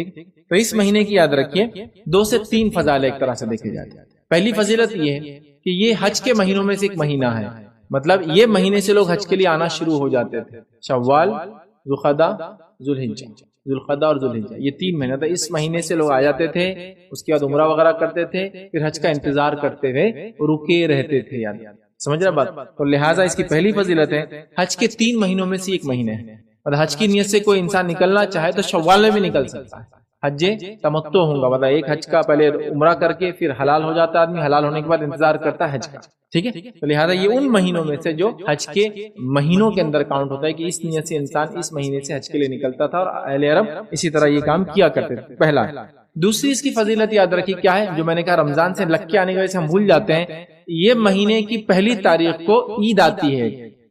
ٹھیک. تو اس مہینے کی یاد رکھیے 2 سے 3 فضائل ایک طرح سے دیکھے جاتے ہیں. پہلی فضیلت یہ ہے کہ یہ حج کے مہینوں میں سے ایک مہینہ ہے. مطلب یہ مہینے سے لوگ حج کے لیے آنا شروع ہو جاتے تھے. شوال، ذوالقعدہ، ذوالقعدہ اور ذوالحجہ، یہ 3 مہینے تھا. اس مہینے سے لوگ آ جاتے تھے، اس کے بعد عمرہ وغیرہ کرتے تھے، پھر حج کا انتظار کرتے ہوئے رکے رہتے تھے. یاد سمجھ رہا بات؟ تو لہٰذا اس کی پہلی فضیلت ہے حج کے 3 مہینوں میں سے ایک مہینہ ہے. اور حج کی نیت سے کوئی انسان نکلنا چاہے تو شوال میں بھی نکل سکتا ہے. حج تمتع ہوگا، مطلب ایک حج کا پہلے عمرہ کر کے پھر حلال ہو جاتا ہے آدمی، حلال ہونے کے بعد انتظار کرتا ہے حج کا. ٹھیک ہے. تو لہٰذا یہ ان مہینوں میں سے جو حج کے مہینوں کے اندر کاؤنٹ ہوتا ہے کہ اس نیت سے انسان اس مہینے سے حج کے لیے نکلتا تھا، اور اہل عرب اسی طرح یہ کام کیا کرتے تھے. پہلا. دوسری اس کی فضیلت یاد رکھیے کیا ہے، جو میں نے کہا رمضان سے لگ کے آنے کی وجہ سے ہم بھول جاتے ہیں. یہ مہینے کی پہلی تاریخ کو عید آتی ہے،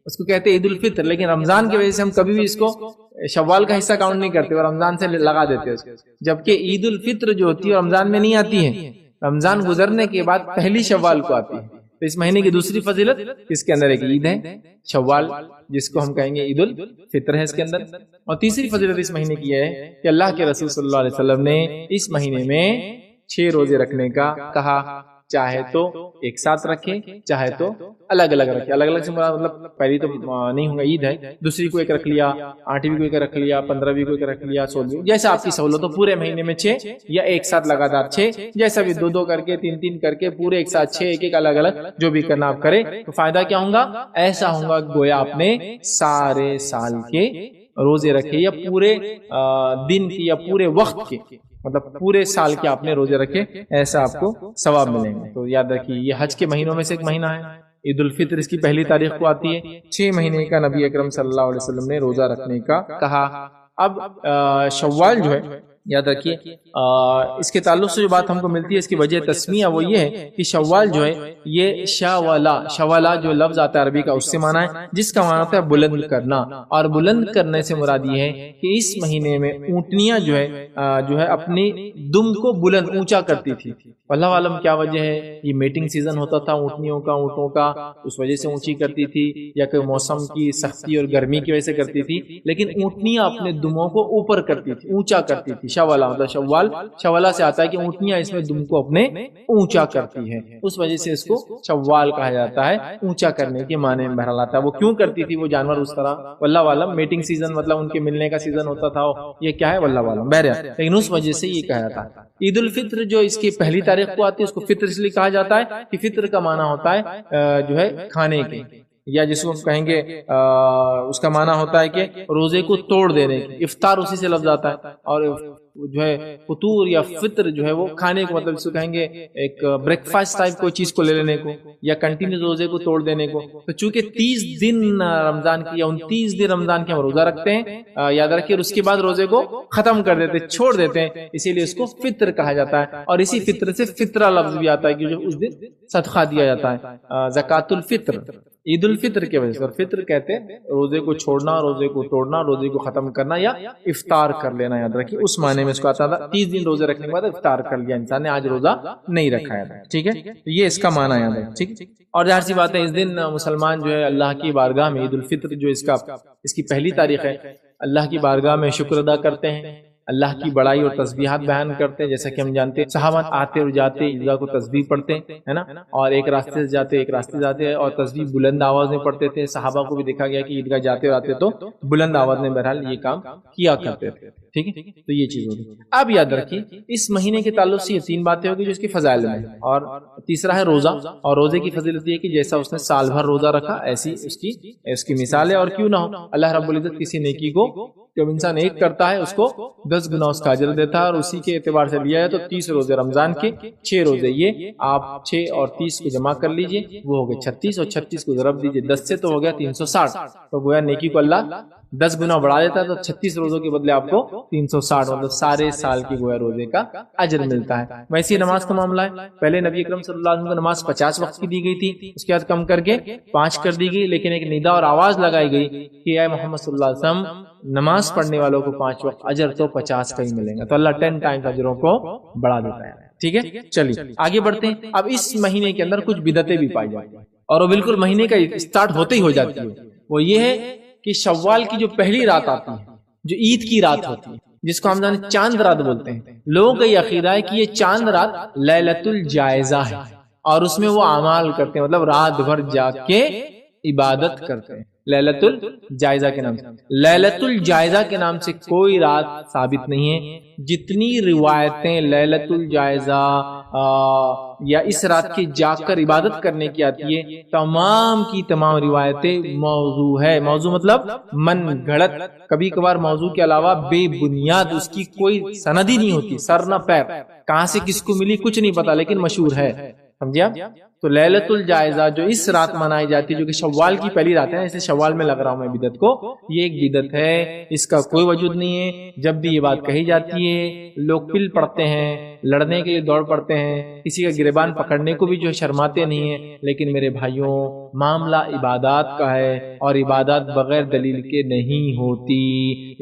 اس کو کہتے ہیں عید الفطر. لیکن رمضان کی وجہ سے ہم کبھی بھی اس کو شوال کا حصہ کاؤنٹ نہیں کرتے اور رمضان سے لگا دیتے اس کو. جبکہ عید الفطر جو ہوتی ہے رمضان میں نہیں آتی ہے، رمضان گزرنے کے بعد پہلی شوال کو آتی ہے. تو اس مہینے کی دوسری فضیلت اس کے اندر ایک عید ہے شوال، جس کو ہم کہیں گے عید الفطر ہے اس کے اندر. اور تیسری فضیلت اس مہینے کی ہے کہ اللہ کے رسول صلی اللہ علیہ وسلم نے اس مہینے میں 6 روزے رکھنے کا کہا. چاہے تو ایک ساتھ رکھے، چاہے تو الگ الگ رکھے. الگ الگ سے مطلب پہلی تو نہیں ہوگا عید ہے، دوسری کو ایک رکھ لیا، 8ویں کو ایک رکھ لیا، 15ویں کو ایک رکھ لیا، 16ویں، جیسا آپ کی سہولت ہو. پورے مہینے میں 6 یا ایک ساتھ لگاتار 6، جیسا بھی 2 کر کے 3 کر کے پورے ایک ساتھ 6، ایک الگ الگ جو بھی کرنا آپ کرے. تو فائدہ کیا ہوگا؟ ایسا ہوگا گویا آپ نے سارے سال کے روزے رکھے، یا پورے دن کی یا پورے وقت کے، مطلب پورے سال کے آپ نے روزے رکھے، ایسا آپ کو ثواب ملیں گے. تو یاد رکھیے یہ حج کے مہینوں میں سے ایک مہینہ ہے. عید الفطر اس کی پہلی تاریخ کو آتی ہے. 6 مہینے کا نبی اکرم صلی اللہ علیہ وسلم نے روزہ رکھنے کا کہا. اب شوال جو ہے یاد رکھیے اس کے تعلق سے جو بات ہم کو ملتی ہے، اس کی وجہ تسمیہ وہ یہ ہے کہ شوال جو ہے یہ شوالا جو لفظ آتا ہے عربی کا، اس سے معنی ہے جس کا معنی ہوتا ہے بلند کرنا. اور بلند کرنے سے مراد یہ ہے کہ اس مہینے میں اونٹنیاں جو ہے اپنی دم کو بلند اونچا کرتی تھی. اللہ عالم کیا وجہ ہے؟ یہ میٹنگ سیزن ہوتا تھا اونٹنیوں کا، اونٹوں کا، اس وجہ سے اونچی کرتی تھی، یا کہ موسم کی سختی اور گرمی کی وجہ سے کرتی تھی. لیکن اونٹنیاں اپنے دموں کو اوپر کرتی تھی، اونچا کرتی تھی. شوالا مطلب شوالا سے آتا ہے کہ اونٹنیاں اس میں دم کو اپنے اونچا کرتی ہے، اس وجہ سے اس کو شوال کہا جاتا ہے. اونچا کرنے کے معنی میں بہرحال آتا ہے. وہ کیوں کرتی تھی وہ جانور اس طرح، واللہ عالم. میٹنگ سیزن مطلب ان کے ملنے کا سیزن ہوتا تھا، یہ کیا ہے واللہ عالم. بہرحال لیکن اس وجہ سے یہ کہا جاتا ہے. عید الفطر جو اس کی پہلی تاریخ کو آتی ہے اس کو فطر اس لیے کہا جاتا ہے کہ فطر کا معنی ہوتا ہے جو ہے کھانے کے، یا جس کو کہیں گے اس کا معنی ہوتا ہے کہ روزے کو توڑ دینے کی. افطار اسی سے لفظ آتا ہے، اور جو ہے فطور یا فطر جو ہے وہ کھانے کو، مطلب اس کو کہیں گے ایک بریک فاسٹ ٹائپ کوئی چیز کو لے لینے کو، یا کنٹینیو روزے کو توڑ دینے کو. تو چونکہ 30 دن رمضان کی یا 29 دن رمضان کے ہم روزہ رکھتے ہیں یاد رکھیے، اور اس کے بعد روزے کو ختم کر دیتے، چھوڑ دیتے ہیں، اسی لیے اس کو فطر کہا جاتا ہے. اور اسی فطر سے فطرہ لفظ بھی آتا ہے کہ جو اس دن صدقہ دیا جاتا ہے، زکوٰۃ الفطر. عید الفطر کے وجہ سے، اور فطر کہتے ہیں روزے کو چھوڑنا، روزے کو توڑنا، روزے کو ختم کرنا یا افطار کر لینا. یاد رکھیے اس معنی میں اس کو آتا تھا. 30 دن روزے رکھنے کے بعد افطار کر لیا انسان نے، آج روزہ نہیں رکھا ہے. ٹھیک ہے، یہ اس کا معنی یاد ہے. ٹھیک. اور ظاہر سی بات ہے اس دن مسلمان جو ہے اللہ کی بارگاہ میں عید الفطر جو اس کی پہلی تاریخ ہے، اللہ کی بارگاہ میں شکر ادا کرتے ہیں، اللہ کی بڑائی اور تسبیحات بیان کرتے ہیں. جیسا کہ ہم جانتے ہیں صحابہ آتے اور جاتے عیدگاہ کو تسبیح پڑھتے ہیں نا، اور ایک راستے سے جاتے ایک راستے سے جاتے، اور تسبیح بلند آواز میں پڑھتے تھے. صحابہ کو بھی دیکھا گیا کہ عیدگاہ جاتے اور آتے تو بلند آواز میں بہرحال یہ کام کیا کرتے تھے. ٹھیک ہے، تو یہ چیز ہوگی. اب یاد رکھیے اس مہینے کے تعلق سے یہ 3 باتیں ہوگی جو اس کی فضائل میں. اور تیسرا ہے روزہ، اور روزے کی فضیلت یہ کہ جیسا اس نے سال بھر روزہ رکھا ایسی اس کی مثال ہے. اور کیوں نہ ہو، اللہ رب العزت کسی نیکی کو جب انسان ایک کرتا ہے اس کو 10 گنا اس کا اجر دیتا ہے. اور اسی کے اعتبار سے لیا ہے تو 30 روزے رمضان کے، 6 روزے یہ آپ 6 اور 30 کو جمع کر لیجئے، وہ ہو گئے 36، اور 36 کو ضرب دیجئے 10 سے تو ہو گیا 360. تو گویا نیکی کو اللہ 10 گنا بڑھا دیتا ہے، تو 36 روزوں کے بدلے آپ کو 360 مطلب سارے سال کی گویا روزے کا اجر ملتا ہے. ویسے نماز کا معاملہ ہے، پہلے نبی اکرم صلی اللہ علیہ وسلم کو نماز 50 وقت کی دی گئی تھی، اس کے بعد کم کر کے 5 کر دی گئی. لیکن ایک ندا اور آواز لگائی گئی کہ اے محمد صلی اللہ علیہ وسلم نماز پڑھنے والوں کو 5 وقت اجر تو 50 کا ہی ملے گا. تو اللہ 10 ٹائمز اجروں کو بڑھا دیتا ہے. ٹھیک ہے، چلیے آگے بڑھتے ہیں. اب اس مہینے کے اندر کچھ بدعتیں بھی پائی جاتی ہیں، اور وہ بالکل مہینے کا اسٹارٹ ہوتے ہی ہو جاتی ہے. وہ یہ ہے کہ شوال کی جو پہلی رات آتی ہے، جو عید کی رات ہوتی ہے، جس کو ہم جانے چاند رات بولتے ہیں. لوگوں کا یہ عقیدہ ہے کہ یہ چاند رات لیلۃ الجائزہ ہے اور اس میں وہ اعمال کرتے ہیں، مطلب رات بھر جاگ کے عبادت کرتے ہیں لیلۃ الجائزہ کے نام سے. لیلۃ الجائزہ کے نام سے کوئی رات ثابت نہیں ہے. جتنی روایتیں لیلۃ الجائزہ یا اس رات کی جاگ کر عبادت کرنے کی آتی ہے، تمام کی تمام روایتیں موضوع ہے. موضوع مطلب من گھڑت، کبھی کبھار موضوع کے علاوہ بے بنیاد، اس کی کوئی سند ہی نہیں ہوتی، سر نہ پیر، کہاں سے کس کو ملی کچھ نہیں پتا، لیکن مشہور ہے. سمجھے آپ؟ تو لیلۃ الجائزہ جو اس رات منائی جاتی ہے، جو کہ شوال کی پہلی رات ہے، اسے شوال میں لگ رہا ہوں میں بدعت کو، یہ ایک بدعت ہے، اس کا کوئی وجود نہیں ہے. جب بھی یہ بات کہی جاتی ہے لوگ پل پڑتے ہیں، لڑنے کے لیے دوڑ پڑتے ہیں، کسی کا گریبان پکڑنے کو بھی جو شرماتے نہیں ہیں. لیکن میرے بھائیوں، معاملہ عبادات کا ہے اور عبادات بغیر دلیل کے نہیں ہوتی.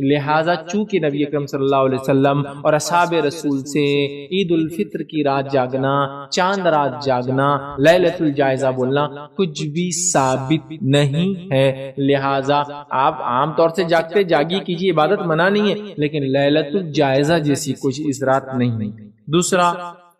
لہذا چونکہ نبی اکرم صلی اللہ علیہ وسلم اور اصحاب رسول سے عید الفطر کی رات جاگنا، چاند رات جاگنا، لیلۃ الجائزہ بولنا کچھ بھی ثابت نہیں ہے. لہذا آپ عام طور سے جاگتے جاگی کیجیے، عبادت منع نہیں ہے، لیکن لیلۃ الجائزہ جیسی کچھ اس رات نہیں. دوسرا،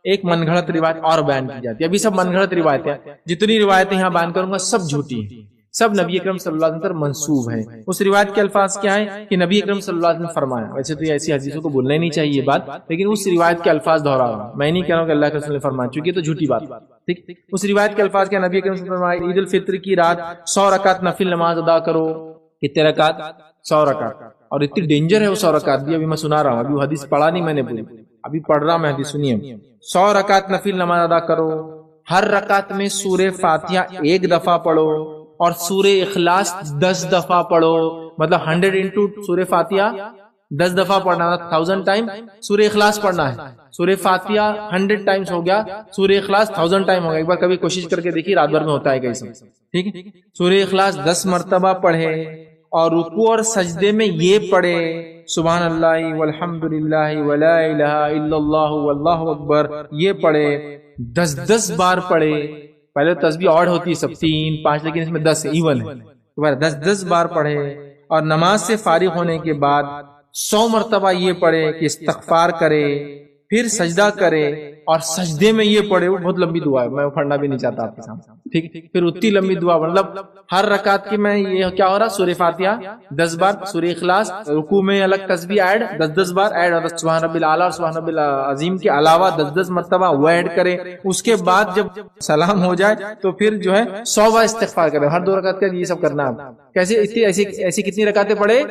ایک من گھڑت روایت اور بیان کی جاتی ہے. ابھی سب من گھڑت روایتیں، جتنی روایتیں یہاں بیان کروں گا سب جھوٹی ہیں، سب نبی اکرم صلی اللہ علیہ وسلم پر منسوب ہے. اس روایت کے الفاظ کیا ہیں کہ نبی اکرم صلی اللہ علیہ وسلم نے فرمایا. ویسے تو یہ ایسی حدیثوں کو بولنا ہی نہیں چاہیے یہ بات، لیکن اس روایت کے الفاظ دہرا رہا ہوں. میں نہیں کہہ رہا ہوں کہ اللہ کے رسول نے فرمایا، چونکہ یہ تو جھوٹی بات. ٹھیک، اس روایت کے الفاظ کیا؟ نبی اکرم صلی اللہ علیہ وسلم نے فرمایا عید الفطر کی رات 100 رکعت نفل نماز ادا کرو. کتنے رکعت؟ 100 رکعت. اور اتنی ڈینجر ہے وہ 100 رکعت بھی، ابھی میں سنا رہا ہوں، ابھی حدیث پڑھا نہیں میں نے پوری، ابھی پڑھ رہا میں حدیث. سنیے، 100 رکعت نفل نماز ادا کرو، ہر رکعت میں سورہ فاتحہ 1 دفعہ پڑھو اور سورہ اخلاص 10 دفعہ پڑھو. مطلب 100 انٹو سورہ فاتحہ 10 دفعہ پڑھنا، 1000 ٹائم سورہ اخلاص پڑھنا ہے. سورہ فاتحہ 100 ٹائمز ہو گیا، سورہ اخلاص 1000 ٹائم ہو گیا. ایک بار کبھی کوشش کر کے دیکھیے رات بھر میں ہوتا ہے کیسے. ٹھیک ہے، سورہ اخلاص 10 مرتبہ پڑھے اور رکوع اور سجدے میں یہ پڑھے سبحان اللہ والحمد للہ ولا الہ الا اللہ واللہ اکبر، یہ پڑھے 10 بار پڑھے. پہلے تسبیح اور ہوتی ہے سب 3 5، لیکن اس میں 10 ایون ہے. دوبارہ 10 بار پڑھے اور نماز سے فارغ ہونے کے بعد 100 مرتبہ یہ پڑھے کہ استغفار کرے، پھر سجدہ کرے اور سجدے میں یہ پڑھے. وہ بہت لمبی دعا ہے، میں پڑھنا بھی نہیں چاہتا آپ کے سامنے. ٹھیک، پھر اتنی لمبی دعا، مطلب ہر رکعت کی میں یہ کیا ہو رہا، سورہ فاتحہ 10 بار، سورہ اخلاص، رکوع میں الگ تسبیح ایڈ 10 بار ایڈ، اور سبحان ربی الاعلی اور سبحان ربی العظیم کے علاوہ 10 مرتبہ وہ ایڈ کرے. اس کے بعد جب سلام ہو جائے تو پھر جو ہے 100 بار استغفار کرے. ہر 2 رکعت کا یہ سب کرنا ہے. کیسے ایسی کتنی رکعتیں پڑھے؟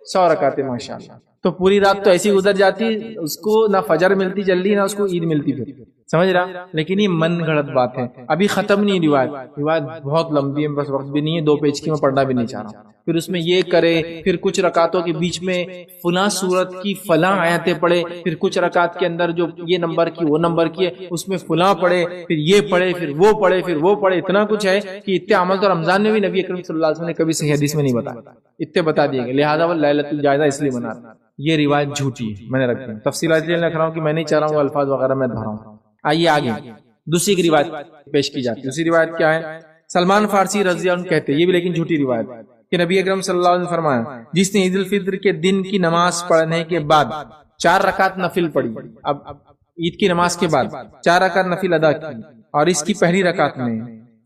100 رکعتیں. ماشاءاللہ. تو پوری رات تو ایسی گزر جاتی، اس کو نہ فجر ملتی جلدی، نہ اس کو عید ملتی پھر. سمجھ رہا؟ لیکن یہ من گھڑت بات ہے، ابھی ختم نہیں روایت بہت لمبی ہے، بس وقت بھی نہیں ہے، 2 پیج کی میں پڑھنا بھی نہیں چاہ رہا. پھر اس میں یہ کرے، پھر کچھ رکعتوں کے بیچ میں فلاں سورت کی فلاں آیتیں پڑھے، پھر کچھ رکعت کے اندر جو یہ نمبر کی وہ نمبر کی ہے اس میں فلاں پڑھے، پھر یہ پڑھے، پھر وہ پڑھے، پھر وہ پڑھے. اتنا کچھ ہے کہ اتنے عمل تو رمضان میں بھی نبی اکرم صلی اللہ علیہ وسلم نے کبھی صحیح حدیث میں نہیں بتایا، اتنے بتا دیے گئے. لہٰذا وہ لیلۃ الجائزہ اس لیے منا رہا. یہ روایت جھوٹی ہے، میں نے رکھی ہے. تفصیلات لکھ رہا ہوں کہ میں نہیں چاہ رہا ہوں الفاظ وغیرہ میں دہراؤں. آئیے آگے دوسری کی روایت پیش کی جاتی ہے. دوسری روایت کیا ہے؟ سلمان فارسی رضی اللہ عنہ کہتے ہیں، یہ بھی لیکن جھوٹی روایت ہے، کہ نبی اکرم صلی اللہ علیہ وسلم نے فرمایا جس نے عید الفطر کے دن کی نماز پڑھنے کے بعد 4 رکعت نفل پڑھی. اب عید کی نماز کے بعد 4 رکعت نفل ادا کی اور اس کی پہلی رکعت میں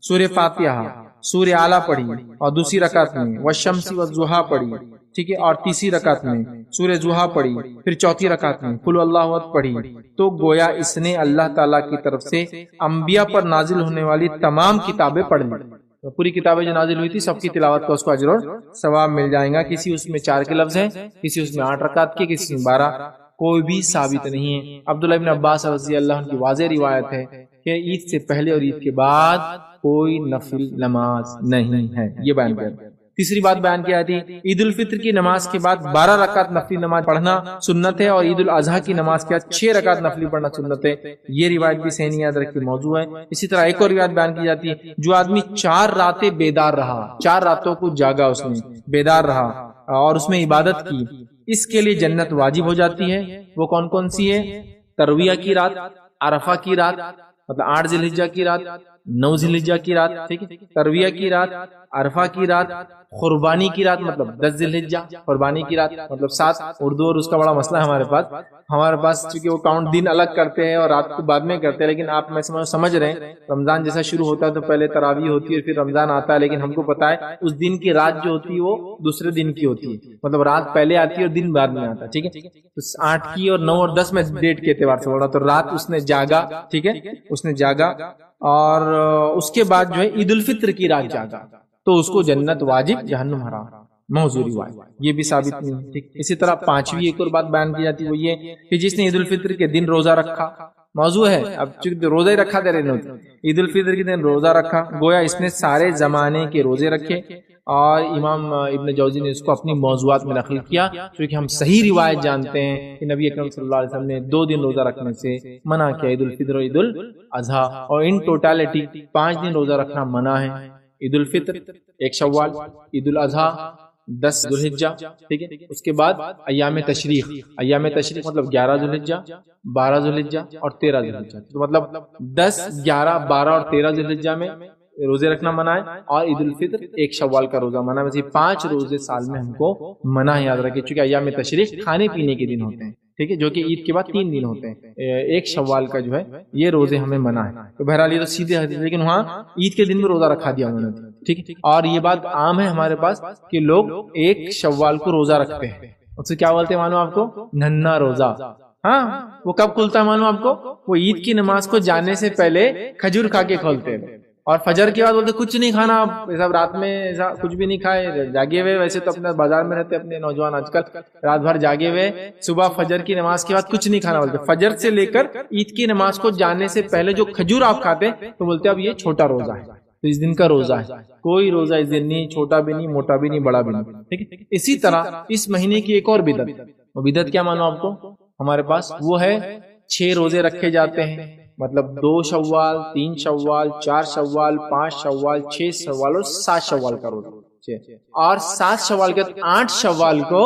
سورہ فاتحہ، سورہ اعلیٰ پڑھی اور دوسری رکعت میں والشمس والضحیٰ پڑھی. ٹھیک ہے، اور تیسری رکعت میں سورہ ضحیٰ پڑھی، پھر چوتھی رکعت میں قل اللہ احد پڑھی، تو گویا اس نے اللہ تعالیٰ کی طرف سے انبیاء پر نازل ہونے والی تمام کتابیں پڑھ لی. پوری کتابیں جو نازل ہوئی تھی سب کی تلاوت کا اس کو اجر اور ثواب مل جائے گا. کسی اس میں 4 کے لفظ ہیں، کسی اس میں 8 رکعت کے، کسی میں 12، کوئی بھی ثابت نہیں ہے. عبداللہ ابن عباس رضی اللہ عنہ کی واضح روایت ہے کہ عید سے پہلے اور عید کے بعد کوئی نفل نماز نہیں ہے. یہ بیان کیا. تیسری بات بیان کی آتی ہے عید الفطر کی نماز کے بعد 12 رکعت نفلی نماز پڑھنا سنت ہے، اور عید الاضحیٰ کی نماز کے بعد 6 رکعت نفلی پڑھنا سنت ہے. یہ روایت بھی صحیح یاد رکھ کے موضوع ہے. اسی طرح ایک اور روایت بیان کی جاتی ہے جو آدمی 4 راتیں بیدار رہا، 4 راتوں کو جاگا، اس نے بیدار رہا اور اس میں عبادت کی، اس کے لیے جنت واجب ہو جاتی ہے. وہ کون کون سی ہے؟ ترویہ کی رات، عرفہ کی رات مطلب 8 ذی الحجہ کی رات، 9 ذی الحجہ کی رات، ٹھیک ہے، ترویہ کی رات، عرفہ کی رات، قربانی کی رات مطلب 10 ذی الحجہ، قربانی کی رات مطلب 7۔ اردو اور اس کا بڑا مسئلہ ہے ہمارے پاس چونکہ وہ کاؤنٹ دن الگ کرتے ہیں اور رات کو بعد میں کرتے ہیں، لیکن آپ میں سمجھ رہے ہیں رمضان جیسا شروع ہوتا ہے تو پہلے تراویح ہوتی ہے پھر رمضان آتا ہے، لیکن ہم کو پتا ہے اس دن کی رات جو ہوتی ہے وہ دوسرے دن کی ہوتی ہے، مطلب رات پہلے آتی ہے اور دن بعد میں آتا ہے، ٹھیک ہے۔ 8 کی اور 9 اور 10 میں ڈیٹ کے اعتبار سے بول رہا تو رات اس نے جاگا، ٹھیک ہے، اس نے جاگا، اور اس کے بعد جو ہے عید الفطر کی رات جاگا تو اس کو جنت واجب جہنم حرام، موضوع روایت یہ بھی ثابت نہیں ہے، ٹھیک۔ اسی طرح 5ویں ایک اور بات بیان کی جاتی ہے وہ یہ کہ جس نے عید الفطر کے دن روزہ رکھا، موضوع ہے اب چونکہ روزہ ہی رکھا دے رہے ہیں، عید الفطر کے دن روزہ رکھا گویا اس نے سارے زمانے کے روزے رکھے، اور امام ابن جوزی نے اس کو اپنی موضوعات میں نقل کیا، کیونکہ ہم صحیح روایت جانتے ہیں کہ نبی اکرم صلی اللہ علیہ وسلم نے 2 دن روزہ رکھنے سے منع کیا، عید الفطر اور عید الاضحیٰ، اور ان ٹوٹالٹی 5 دن روزہ رکھنا منع ہے، عید الفطر 1 شوال، عید الاضحیٰ 10 ذی الحجہ، ٹھیک ہے، اس کے بعد ایام تشریق مطلب 11 ذی الحجہ، 12 ذی الحجہ اور 13 ذی الحجہ، تو مطلب 10 11 12 اور 13 ذی الحجہ میں روزے رکھنا منع ہے، اور عید الفطر 1 شوال کا روزہ منع ہے، ویسے 5 روزے سال میں ہم کو منع ہے، یاد رکھیں، چونکہ ایام تشریق کھانے پینے کے دن ہوتے ہیں، ٹھیک ہے، جو کہ عید کے بعد 3 دن ہوتے ہیں، 1 شوال کا جو ہے یہ روزے ہمیں منع ہے، تو بہرحال یہ تو سیدھے حدیث، لیکن وہاں عید کے دن میں روزہ رکھا دیا انہوں نے، ٹھیک ہے، اور یہ بات عام ہے ہمارے پاس کہ لوگ 1 شوال کو روزہ رکھتے ہیں، اس سے کیا بولتے ہیں معلوم آپ کو؟ ننھا روزہ، ہاں، وہ کب کھلتا ہے معلوم آپ کو؟ وہ عید کی نماز کو جانے سے پہلے کھجور کھا کے کھولتے ہیں، اور فجر کے بعد بولتے کچھ نہیں کھانا، آپ سب رات میں ایسا کچھ بھی نہیں کھائے، جاگے ہوئے، ویسے تو اپنے بازار میں رہتے اپنے نوجوان آج کل رات بھر جاگے ہوئے، صبح فجر کی نماز کے بعد کچھ نہیں کھانا بولتے، فجر سے لے کر عید کی نماز کو جانے سے پہلے جو کھجور آپ کھاتے تو بولتے اب یہ چھوٹا روزہ ہے، تو اس دن کا روزہ ہے، کوئی روزہ اس دن نہیں، چھوٹا بھی نہیں، موٹا بھی نہیں، بڑا بھی نہیں، ٹھیک ہے۔ اسی طرح اس مہینے کی ایک اور بدعت، وہ بدعت کیا مانو آپ کو؟ ہمارے پاس وہ ہے 6 روزے رکھے جاتے ہیں، مطلب 2 شوال، 3 شوال، 4 شوال، 5 شوال، 6 شوال اور 7 شوال کا روزہ، اور 7 شوال کے 8 شوال کو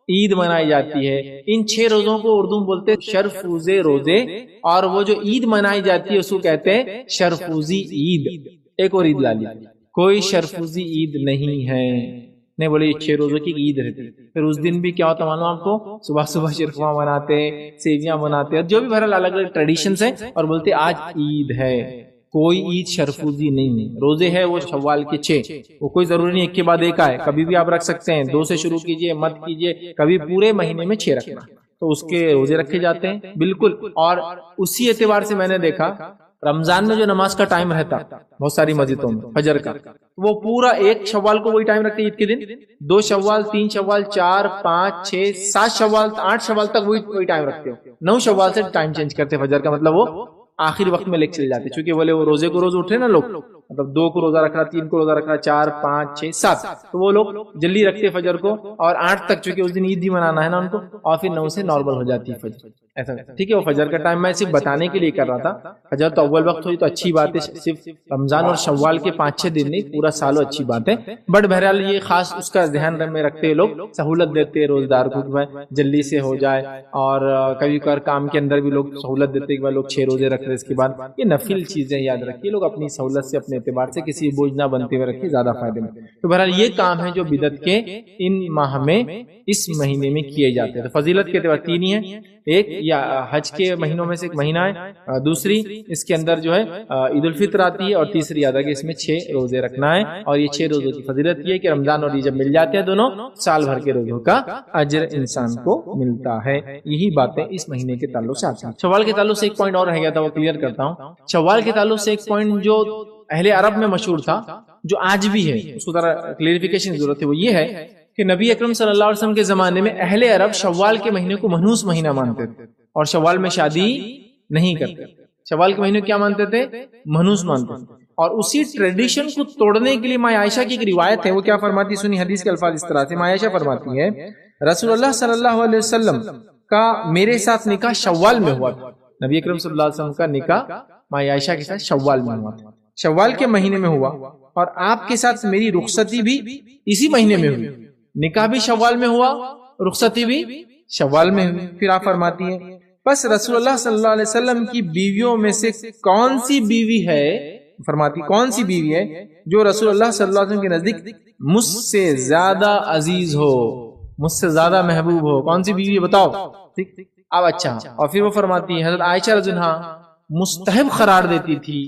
عید منائی جاتی ہے۔ ان 6 روزوں کو اردو میں بولتے ہیں شرفوزے روزے، اور وہ جو عید منائی جاتی ہے اس کو کہتے ہیں شرفوزی عید۔ ایک اور عید لا لی، کوئی شرفوزی عید نہیں ہے، نہیں بولے یہ 6 روزوں کی عید رہتی، پھر اس دن بھی کیا ہوتا معلوم آپ کو؟ صبح صبح شرفاں بناتے، سیویاں بناتے، جو بھی بہرحال الگ الگ ٹریڈیشنز ہیں، اور بولتے آج عید ہے۔ کوئی عید شرفوزی نہیں ہے، روزے ہے وہ شوال کے 6، وہ کوئی ضروری نہیں ایک کے بعد ایک آئے، کبھی بھی آپ رکھ سکتے ہیں، 2 سے شروع کیجئے، مت کیجئے، کبھی پورے مہینے میں 6 رکھنا، تو اس کے روزے رکھے جاتے ہیں بالکل۔ اور اسی اعتبار سے میں نے دیکھا رمضان میں جو نماز کا ٹائم رہتا بہت ساری مسجدوں میں فجر کا، وہ پورا 1 شوال کو وہی ٹائم رکھتے عید کے دن، 2 شوال، 3 شوال، 4 5 6 7 شوال، 8 شوال تک وہی ٹائم رکھتے ہو، 9 شوال سے ٹائم چینج کرتے فجر کا، مطلب وہ آخری وقت میں لے چلے جاتے، چونکہ بولے وہ روزے کو روز اٹھے نا لوگ، مطلب 2 کو روزہ رکھنا، 3 کو روزہ رکھنا، 4 5 6 7، تو وہ لوگ جلدی رکھتے فجر کو، اور 8 تک چونکہ اس دن عید بھی منانا ہے نا ان کو، اور پھر 9 سے نارمل ہو جاتی ہے فجر، ایسا، ٹھیک ہے۔ وہ فجر کا ٹائم میں صرف بتانے کے لیے کر رہا تھا، فجر تو اول وقت ہوئی تو اچھی بات ہے، صرف رمضان اور شوال کے 5-6 دن نہیں، پورا سالوں اچھی بات ہے، بٹ بہرحال یہ خاص اس کا ذہن میں رکھتے لوگ سہولت دیتے روزدار کو جلدی سے ہو جائے، اور کبھی کبھار کام کے اندر بھی لوگ سہولت دیتے کہ لوگ 6 روزے رکھ رہے، اس کے بعد یہ نفل چیزیں یاد رکھیے، لوگ اپنی سہولت سے اپنے اعتبار سے کسی بوجھ نہ بنتے ہوئے رکھے، زیادہ فائدے میں۔ تو بہرحال یہ کام ہے جو بدعت کے ان ماہ میں اس مہینے میں کیے جاتے ہیں۔ تو فضیلت کے اعتبار 3 ہی ہیں، ایک یا حج کے مہینوں میں سے ایک مہینہ ہے، دوسری اس کے اندر جو ہے عید الفطر آتی ہے، اور تیسری یاد ہے کہ اس میں 6 روزے رکھنا ہے، اور یہ 6 روزوں کی فضیلت یہ ہے کہ رمضان اور عید جب مل جاتے ہیں دونوں، سال بھر کے روزوں کا اجر انسان کو ملتا ہے۔ یہی باتیں اس مہینے کے تعلق سے آتی ہیں۔ شوال کے تعلق سے ایک پوائنٹ اور رہ گیا تھا، وہ کلیئر کرتا ہوں۔ شوال کے تعلق سے ایک پوائنٹ جو اہل عرب میں مشہور تھا، جو آج بھی ہے، اس کو ذرا کلیئرفیکیشن کی ضرورت ہے، وہ یہ ہے کہ نبی اکرم صلی اللہ علیہ وسلم کے زمانے میں اہل عرب شوال کے مہینے کو منحوس مہینہ مانتے تھے، اور شوال میں شادی نہیں کرتے، شوال کے مہینے کیا مانتے تھے؟ منحوس مانتے تھے، اور اسی ٹریڈیشن کو توڑنے کے لیے ماں عائشہ کی ایک روایت ہے، وہ کیا فرماتی، سنی حدیث کے الفاظ اس طرح سے، ماں عائشہ فرماتی ہے رسول اللہ صلی اللہ علیہ وسلم کا میرے ساتھ نکاح شوال میں ہوا تھا، نبی اکرم صلی اللہ علیہ وسلم کا نکاح ماں عائشہ کے ساتھ شوال میں ہوا تھا، شوال کے مہینے میں ہوا، اور آپ کے ساتھ میری رخصتی بھی اسی مہینے میں ہوئی، نکاح بھی شوال میں ہوا، رخصتی بھی شوال میں ہوئی۔ پھر آپ فرماتی ہیں بس رسول اللہ صلی اللہ علیہ وسلم کی بیویوں میں سے کون سی بیوی ہے فرماتی کون سی بیوی ہے جو رسول اللہ صلی اللہ علیہ وسلم کے نزدیک مجھ سے زیادہ عزیز ہو، مجھ سے زیادہ محبوب ہو؟ کون سی بیوی بتاؤ؟ ٹھیک، اب اچھا، اور پھر وہ فرماتی ہے حضرت عائشہ رضی اللہ عنہا مستحب قرار دیتی تھی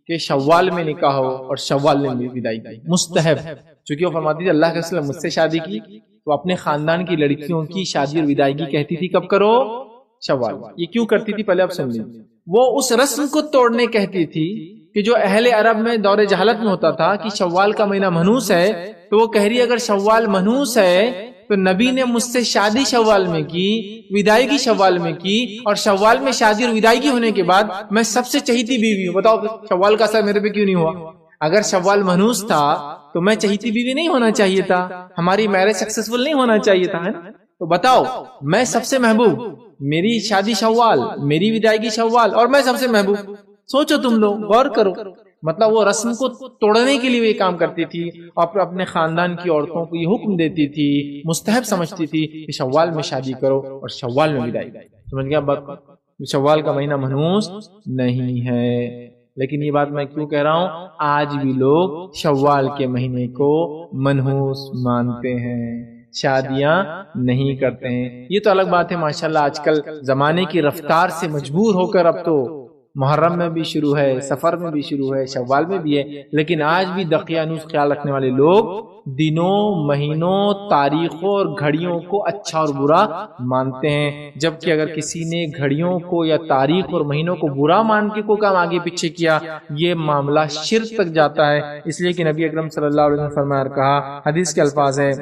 کہ شوال میں نکاح ہو اور شوال میں وداعی کی، مستحب، چونکہ وہ فرماتی تھی اللہ کے رسول نے مجھ سے شادی کی تو اپنے خاندان کی لڑکیوں کی شادی اور وداعی کہتی تھی کب کرو؟ شوال۔ یہ کیوں کرتی تھی پہلے آپ سن لیجیے، وہ اس رسم کو توڑنے کہتی تھی کہ جو اہل عرب میں دور جہالت میں ہوتا تھا کہ شوال کا مہینہ منحوس ہے، تو وہ کہہ رہی ہے اگر شوال منحوس ہے تو نبی نے مجھ سے شادی شوال میں کی، وداعی کی شوال میں کی، اور شوال میں شادی اور وداعی کی ہونے کے بعد میں سب سے چہیتی بیوی ہوں۔ بتاؤ شوال کا اثر میرے پہ کیوں نہیں ہوا؟ اگر شوال منحوس تھا تو میں چہیتی بیوی نہیں ہونا چاہیے تھا، ہماری میرج سکسیسفل نہیں ہونا چاہیے تھا، ہے نا؟ تو بتاؤ میں سب سے محبوب، میری شادی شوال، میری وداعی کی شوال، اور میں سب سے محبوب۔ سوچو تم لوگ، غور کرو، مطلب وہ رسم کو توڑنے کے لیے وہ یہ کام کرتی تھی، اور اپنے خاندان کی عورتوں کو یہ حکم دیتی تھی، مستحب سمجھتی تھی کہ شوال میں شادی کرو اور شوال میں وداعی۔ سمجھ گیا بات؟ شوال کا مہینہ منحوس نہیں ہے۔ لیکن یہ بات میں کیوں کہہ رہا ہوں؟ آج بھی لوگ شوال کے مہینے کو منحوس مانتے ہیں، شادیاں نہیں کرتے ہیں۔ یہ تو الگ بات ہے، ماشاءاللہ آج کل زمانے کی رفتار سے مجبور ہو کر اب تو محرم میں بھی شروع ہے، سفر میں بھی شروع ہے، شوال میں بھی ہے، لیکن آج بھی دقیانوس خیال رکھنے والے لوگ دنوں، مہینوں، تاریخوں اور گھڑیوں کو اچھا اور برا مانتے ہیں، جبکہ اگر کسی نے گھڑیوں کو یا تاریخ اور مہینوں کو برا مان کے کوئی کام آگے پیچھے کیا، یہ معاملہ شرک تک جاتا ہے۔ اس لیے کہ نبی اکرم صلی اللہ علیہ وسلم فرمایا، کہا، حدیث کے الفاظ ہیں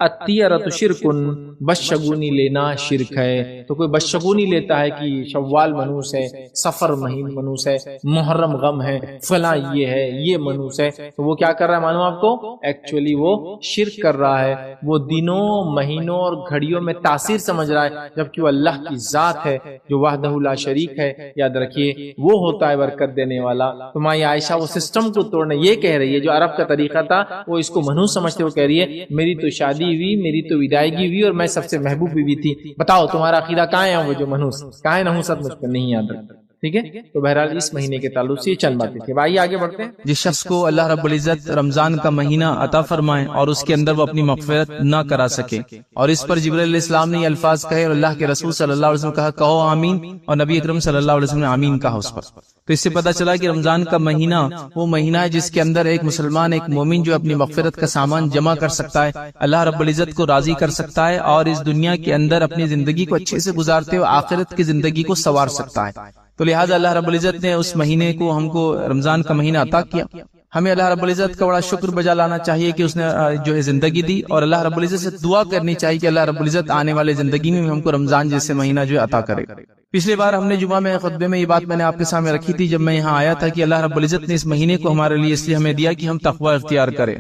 الطیرۃ شرکن، بشگونی لینا شرک ہے۔ تو کوئی بشگونی لیتا ہے کہ شوال منحوس ہے، سفر مہین منحوس ہے، محرم غم ہے، فلاں یہ ہے، یہ منحوس ہے، تو وہ کیا کر رہا ہے معلوم آپ کو؟ ایکچولی وہ شرک کر رہا ہے، وہ دنوں، مہینوں اور گھڑیوں میں تاثیر سمجھ رہا ہے، جبکہ وہ اللہ کی ذات ہے جو وحدہ لا شریک ہے۔ یاد رکھیے وہ ہوتا ہے برکت دینے والا۔ تو ماں عائشہ وہ سسٹم کو توڑنے یہ کہہ رہی ہے، جو عرب کا طریقہ تھا وہ اس کو منحوس سمجھتے، وہ کہہ رہی ہے میری تو شادی ہوئی، میری تو وداعیگی ہوئی، اور میں سب سے محبوب بیوی تھی۔ بتاؤ تمہارا عقیدہ کہاں ہے؟ وہ جو منحوس کہاں ہے؟ نحوست مجھ پر نہیں یاد رکھتا، ٹھیک ہے؟ تو بہرحال اس مہینے کے تعلق سے یہ چند باتیں تھیں۔ بھائی آگے بڑھتے ہیں۔ جس شخص کو اللہ رب العزت رمضان کا مہینہ عطا فرمائے اور اس کے اندر وہ اپنی مغفرت نہ کرا سکے، اور اس پر جبرائیل علیہ السلام نے یہ الفاظ کہے اور اللہ کے رسول صلی اللہ علیہ وسلم کہا کہو آمین، اور نبی اکرم صلی اللہ علیہ وسلم نے آمین کہا اس پر، تو اس سے پتہ چلا کہ رمضان کا مہینہ وہ مہینہ ہے جس کے اندر ایک مسلمان، ایک مومن جو اپنی مغفرت کا سامان جمع کر سکتا ہے، اللہ رب العزت کو راضی کر سکتا ہے، اور اس دنیا کے اندر اپنی زندگی کو اچھے سے گزارتے ہوئے آخرت کی زندگی کو سنوار سکتا ہے۔ تو لہٰذا اللہ رب العزت نے اس مہینے کو ہم کو رمضان کا مہینہ عطا کیا، ہمیں اللہ رب العزت کا بڑا شکر بجا لانا چاہیے کہ اس نے جو ہے زندگی دی، اور اللہ رب العزت سے دعا کرنی چاہیے کہ اللہ رب العزت آنے والے زندگی میں ہم کو رمضان جیسے مہینہ جو ہے عطا کرے۔ پچھلی بار ہم نے جمعہ میں خطبے میں یہ بات میں نے آپ کے سامنے رکھی تھی جب میں یہاں آیا تھا کہ اللہ رب العزت نے اس مہینے کو ہمارے لیے اس لیے ہمیں دیا کہ ہم تقوی اختیار کریں،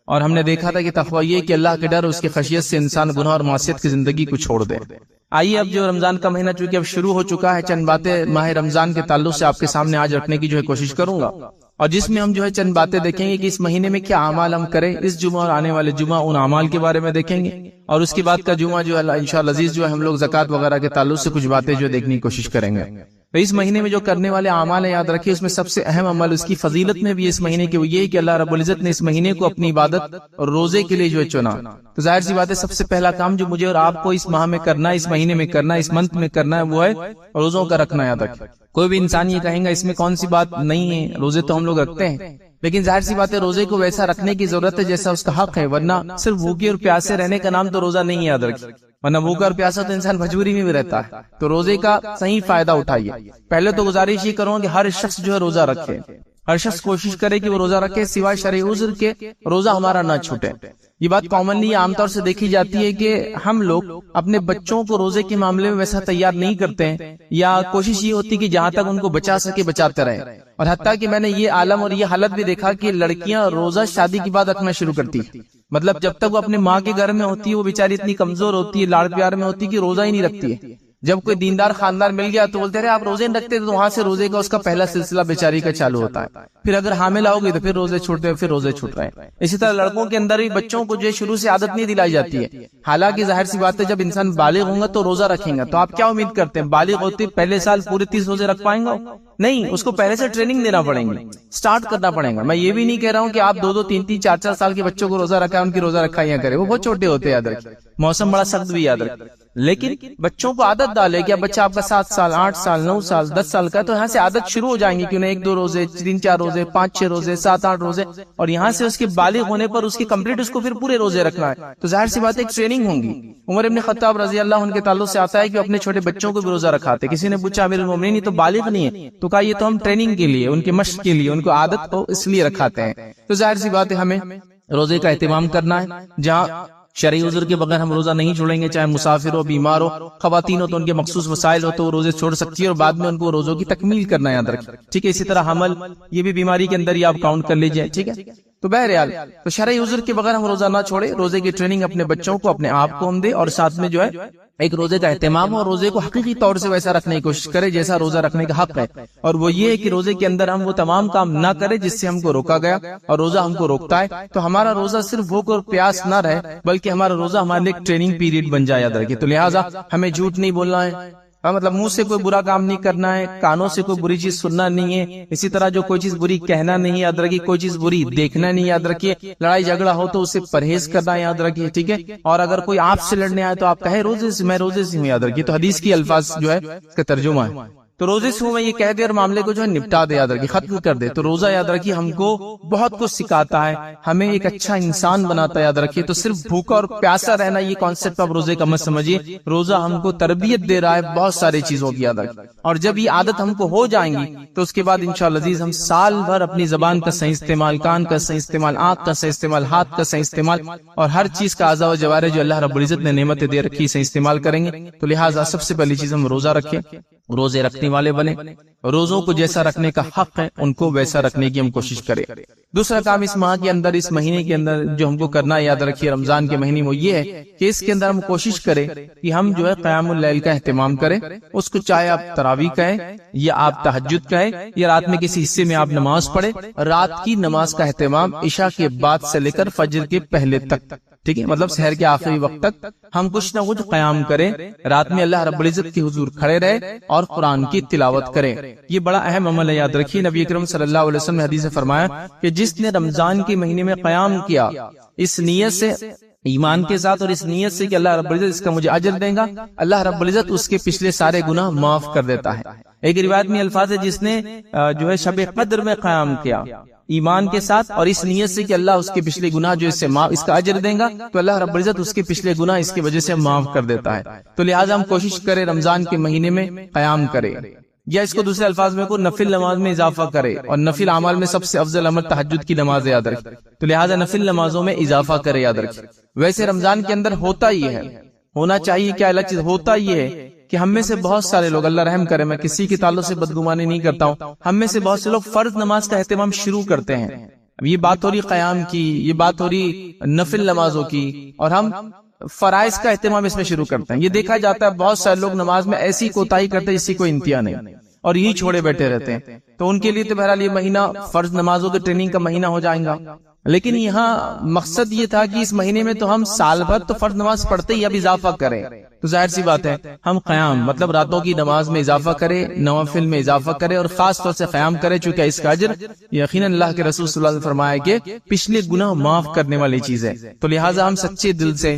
اور ہم نے دیکھا تھا کہ تقوی یہ کہ اللہ کے ڈر، اس کی خشیت سے انسان گناہ اور معصیت کی زندگی کو چھوڑ دے۔ آئیے اب جو رمضان کا مہینہ چونکہ اب شروع ہو چکا ہے، چند باتیں ماہ رمضان کے تعلق سے آپ کے سامنے آج رکھنے کی جو ہے کوشش کروں گا، اور جس میں ہم جو ہے چند باتیں دیکھیں گے کہ اس مہینے میں کیا اعمال ہم کریں، اس جمعہ اور آنے والے جمعہ ان اعمال کے بارے میں دیکھیں گے، اور اس کے بعد کا جمعہ جو ہے انشاءاللہ عزیز جو ہے ہم لوگ زکوٰۃ وغیرہ کے تعلق سے کچھ باتیں جو دیکھنے کی کوشش کریں گے۔ تو اس مہینے میں جو کرنے والے اعمال ہیں، یاد رکھیے اس میں سب سے اہم عمل، اس کی فضیلت میں بھی اس مہینے کے وہ یہ ہے کہ اللہ رب العزت نے اس مہینے کو اپنی عبادت اور روزے کے لیے جو ہے چنا۔ تو ظاہر سی بات ہے سب سے پہلا کام جو مجھے اور آپ کو اس ماہ میں کرنا ہے، اس مہینے میں کرنا ہے، اس منتھ میں کرنا ہے، وہ ہے روزوں کا رکھنا۔ یاد رکھیں کوئی بھی انسان یہ کہیں گا اس میں کون سی بات نہیں ہے، روزے تو ہم لوگ رکھتے ہیں، لیکن ظاہر سی بات ہے روزے کو ویسا رکھنے کی ضرورت ہے جیسا اس کا حق ہے، ورنہ صرف بھوکے اور پیاسے رہنے کا نام تو روزہ نہیں ہے۔ یاد رکھیں ورنہ بھوکا اور پیاسا تو انسان مجبوری میں بھی رہتا ہے، تو روزے کا صحیح فائدہ اٹھائیے۔ پہلے تو گزارش یہ کروں کہ ہر شخص جو ہے روزہ رکھے، ہر شخص کوشش کرے کہ وہ روزہ رکھے، سوائے شرعی عذر کے روزہ ہمارا نہ چھوٹے۔ یہ بات کامنلی عام طور سے دیکھی جاتی ہے کہ ہم لوگ اپنے بچوں کو روزے کے معاملے میں ویسا تیار نہیں کرتے ہیں، یا کوشش یہ ہوتی کہ جہاں تک ان کو بچا سکے بچاتے رہیں، اور حتیٰ کہ میں نے یہ عالم اور یہ حالت بھی دیکھا کہ لڑکیاں روزہ شادی کے بعد رکھنا شروع کرتی، مطلب جب تک وہ اپنے ماں کے گھر میں ہوتی ہے وہ بیچاری اتنی کمزور ہوتی ہے، لاڑ پیار میں ہوتی ہے کہ روزہ ہی نہیں رکھتی ہے، جب کوئی دیندار خاندان مل گیا تو بولتے رہے آپ روزے رکھتے تو وہاں سے روزے کا اس کا پہلا سلسلہ بیچاری کا چالو ہوتا ہے. پھر اگر حامل آؤ گی تو پھر روزے چھوٹتے ہیں، پھر روزے چھوٹ رہے ہیں. اسی طرح لڑکوں کے اندر بھی بچوں کو جو ہے شروع سے عادت نہیں دلائی جاتی ہے. حالانکہ ظاہر سی بات ہے جب انسان بالغ ہوگا تو روزہ رکھیں گا. تو آپ کیا امید کرتے ہیں بالغ ہوتے پہلے سال پورے 30 روزے رکھ پائیں گا؟ نہیں، اس کو پہلے سے ٹریننگ دینا پڑیں گے، سٹارٹ کرنا پڑے گا. میں یہ بھی نہیں کہہ رہا ہوں کہ آپ 2 3 4 سال کے بچوں کو روزہ رکھا ہے ان کی روزہ رکھائیاں کرے، وہ بہت چھوٹے ہوتے ہیں، یاد رکھیں. موسم بڑا سخت بھی یاد رکھیں. لیکن بچوں کو عادت ڈالے کہ اب بچہ آپ کا 7 سال 8 سال 9 سال 10 سال کا ہے تو یہاں سے عادت شروع ہو جائیں گی کہ انہیں 1 2 روزے 3 4 روزے 5 6 روزے 7 8 روزے، اور یہاں سے اس کے بالغ ہونے پر اس کی کمپلیٹ اس کو پھر پورے روزے رکھنا ہے. تو ظاہر سی بات ہے ایک ٹریننگ ہوں گی. عمر ابن خطاب رضی اللہ عنہ کے تعلق سے آتا ہے کہ اپنے چھوٹے بچوں کو بھی روزہ رکھاتے. کسی نے پوچھا امیر المومنین یہ تو بالغ نہیں ہے، تو کہا یہ تو ہم ٹریننگ کے لیے، ان کے مشق کے لیے، ان کو عادت ہو اس لیے رکھاتے ہیں. تو ظاہر سی بات ہے ہمیں روزے کا اہتمام کرنا ہے. جہاں شرعی عذر کے بغیر ہم روزہ نہیں چھوڑیں گے، چاہے مسافر ہو، بیمار ہو، خواتین ہو تو ان کے مخصوص وسائل ہو تو وہ روزے چھوڑ سکتی ہے، اور بعد میں ان کو روزوں کی تکمیل کرنا یاد رکھیں. ٹھیک ہے. اسی طرح حمل، یہ بھی بیماری کے اندر ہی آپ کاؤنٹ کر لیجئے. ٹھیک ہے. تو بہرحال تو شرعی عذر کے بغیر ہم روزہ نہ چھوڑے. روزے کی ٹریننگ اپنے بچوں کو اپنے آپ کو ہم دے، اور ساتھ میں جو ہے ایک روزے کا اہتمام اور روزے کو حقیقی طور سے ویسا رکھنے کی کوشش کرے جیسا روزہ رکھنے کا حق ہے. اور وہ یہ ہے کہ روزے کے اندر ہم وہ تمام کام نہ کرے جس سے ہم کو روکا گیا، اور روزہ ہم کو روکتا ہے. تو ہمارا روزہ صرف بھوک اور پیاس نہ رہے بلکہ ہمارا روزہ ہمارے لیے ایک ٹریننگ پیریڈ بن جائے، یاد رکھیے. تو لہٰذا ہمیں جھوٹ نہیں بولنا ہے، مطلب منہ سے کوئی برا کام نہیں کرنا ہے، کانوں سے کوئی بری چیز سننا نہیں ہے. اسی طرح جو کوئی چیز بری کہنا نہیں، یاد رکھیے. کوئی چیز بری دیکھنا نہیں، یاد رکھیے. لڑائی جھگڑا ہو تو اسے پرہیز کرنا، یاد رکھیے. ٹھیک ہے. اور اگر کوئی آپ سے لڑنے آئے تو آپ کہے روزے سے، میں روزے سے ہوں، یاد رکھیے. تو حدیث کی الفاظ جو ہے اس کا ترجمہ ہے. تو روزے سے ہوں میں یہ کہہ دے اور معاملے کو جو ہے نپٹا دے، یاد رکھیے، ختم کر دے. تو روزہ یاد رکھیے ہم کو بہت کچھ سکھاتا ہے، ہمیں ایک اچھا انسان بناتا ہے، یاد رکھیے. تو صرف بھوکا اور پیاسا رہنا یہ کانسیپٹ آپ روزے کا مت سمجھیے. روزہ ہم کو تربیت دے رہا ہے بہت ساری چیزوں کی، یاد رکھیے. اور جب یہ عادت ہم کو ہو جائیں گی تو اس کے بعد انشاءاللہ عزیز ہم سال بھر اپنی زبان کا صحیح استعمال، کان کا صحیح استعمال، آنکھ کا صحیح استعمال، ہاتھ کا صحیح استعمال، اور ہر چیز کا اعضاء و جوارح جو اللہ رب العزت نے نعمتیں دے رکھی صحیح استعمال کریں گے. تو لہٰذا سب سے پہلی چیز ہم روزہ رکھیں، روزے رکھنے والے بنے. روزوں کو جیسا رکھنے کا حق ہے ان کو ویسا رکھنے کی ہم کوشش کریں. دوسرا کام اس ماہ کے اندر، اس مہینے کے اندر جو ہم کو کرنا ہے، یاد رکھیے رمضان کے مہینے میں، یہ ہے کہ اس کے اندر ہم کوشش کریں کہ ہم جو ہے قیام اللیل کا اہتمام کریں. اس کو چاہے آپ تراویح کہیں یا آپ تہجد کہیں یا رات میں کسی حصے میں آپ نماز پڑھیں. رات کی نماز کا اہتمام عشاء کے بعد سے لے کر فجر کے پہلے تک، ٹھیک ہے، مطلب سحر کے آخری وقت تک ہم کچھ نہ کچھ قیام کریں. رات میں اللہ رب العزت کے حضور کھڑے رہے اور قرآن کی تلاوت کریں. یہ بڑا اہم عمل ہے، یاد رکھیے. نبی اکرم صلی اللہ علیہ وسلم نے حدیث میں فرمایا کہ جس نے رمضان کے مہینے میں قیام کیا اس نیت سے، ایمان کے ساتھ، اور اس نیت سے کہ اللہ رب العزت اس کا مجھے اجر دے گا، اللہ رب العزت اس کے پچھلے سارے گناہ معاف کر دیتا ہے. ایک روایت میں الفاظ ہے جس نے جو ہے شب قدر میں قیام کیا ایمان کے ساتھ اور اس نیت سے کہ اللہ اس کے پچھلے گناہ جو اس کا اجر دیں گا، تو اللہ رب العزت اس کے پچھلے گناہ اس کی وجہ سے معاف کر دیتا ہے. تو لہٰذا ہم کوشش کریں رمضان کے مہینے میں قیام کریں، یا اس کو دوسرے الفاظ میں کو نفل نماز میں اضافہ کرے. اور نفل اعمال میں سب سے افضل عمل تہجد کی نماز یاد رکھے. تو لہٰذا نفل نمازوں میں اضافہ کرے، یاد رکھے. ویسے رمضان کے اندر ہوتا ہی ہے، ہونا چاہیے کیا الگ چیز، ہوتا یہ ہے کہ ہم میں سے بہت سارے لوگ، اللہ رحم کرے، میں کسی کے تعلق سے بدگمانی نہیں کرتا ہوں، ہم میں سے بہت سے لوگ فرض نماز کا اہتمام شروع کرتے ہیں. اب یہ بات ہو رہی قیام کی، یہ بات ہو رہی نفل نمازوں کی، اور ہم فرائض کا اہتمام اس میں شروع کرتے ہیں. یہ دیکھا جاتا ہے بہت سارے لوگ نماز میں ایسی کوتاہی کرتے ہیں جس کی کوئی انتہا نہیں، اور یہی چھوڑے بیٹھے رہتے ہیں. تو ان کے لیے تو بہرحال یہ مہینہ فرض نمازوں کے ٹریننگ کا مہینہ ہو جائے گا. لیکن یہاں مقصد یہ تھا کہ اس مہینے میں تو ہم سال بھر تو فرض نماز پڑھتے ہی اب اضافہ کریں. تو ظاہر سی بات ہے ہم قیام مطلب راتوں کی نماز میں اضافہ کرے، نوافل میں اضافہ کرے، اور خاص طور سے قیام کرے، چونکہ اس کا اجر یقیناً اللہ کے رسول صلی اللہ علیہ وسلم نے فرمایا کہ پچھلے گناہ معاف کرنے والی چیز ہے. تو لہٰذا ہم سچے دل سے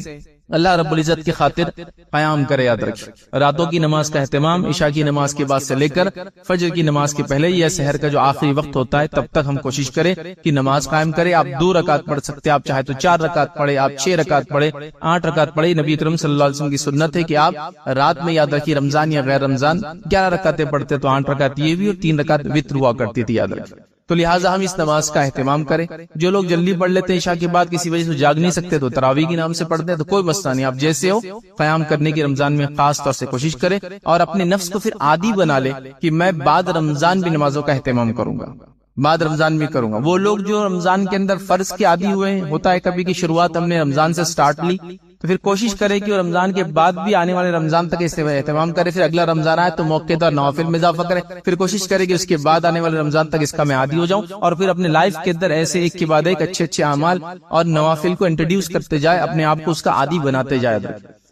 اللہ رب العزت کی خاطر قیام کرے. یاد رکھیں راتوں کی نماز کا اہتمام عشاء کی نماز کے بعد سے لے کر فجر کی نماز کے پہلے یا سحر کا جو آخری وقت ہوتا ہے تب تک ہم کوشش کریں کہ نماز قائم کرے. آپ 2 رکعت پڑھ سکتے ہیں، آپ چاہے تو 4 رکعت پڑھے، آپ 6 رکعت پڑھے، 8 رکعت پڑھے. نبی اکرم صلی اللہ علیہ وسلم کی سنت ہے کہ آپ رات میں، یاد رکھیے رمضان یا غیر رمضان، 11 رکعتیں پڑھتے تو 8 رکعت یہ بھی اور 3 رکعت وتر ہوا کرتی تھی. یاد رکھیں تو لہٰذا ہم اس نماز کا اہتمام کریں. جو لوگ جلدی پڑھ لیتے ہیں عشاء کے بعد، کسی وجہ سے جاگ نہیں سکتے، تو تراویح کے نام سے پڑھتے ہیں، تو کوئی مسئلہ نہیں. آپ جیسے ہو قیام کرنے کی رمضان میں خاص طور سے کوشش کریں، اور اپنے نفس کو پھر عادی بنا لے کہ میں بعد رمضان بھی نمازوں کا اہتمام کروں گا، بعد رمضان بھی کروں گا. وہ لوگ جو رمضان کے اندر فرض کے عادی ہوئے ہیں، ہوتا ہے کبھی کی شروعات ہم نے رمضان سے سٹارٹ لی تو پھر کوشش کرے کہ وہ رمضان کے بعد بھی آنے والے رمضان تک اس سے اہتمام کرے، پھر اگلا رمضان آئے تو موقع پر نوافل میں اضافہ کرے، پھر کوشش کرے کہ اس کے بعد آنے والے رمضان تک اس کا میں عادی ہو جاؤں، اور پھر اپنے لائف کے اندر ایسے ایک کے بعد ایک اچھے اعمال اور نوافل کو انٹروڈیوس کرتے جائے، اپنے آپ کو اس کا عادی بناتے جائے۔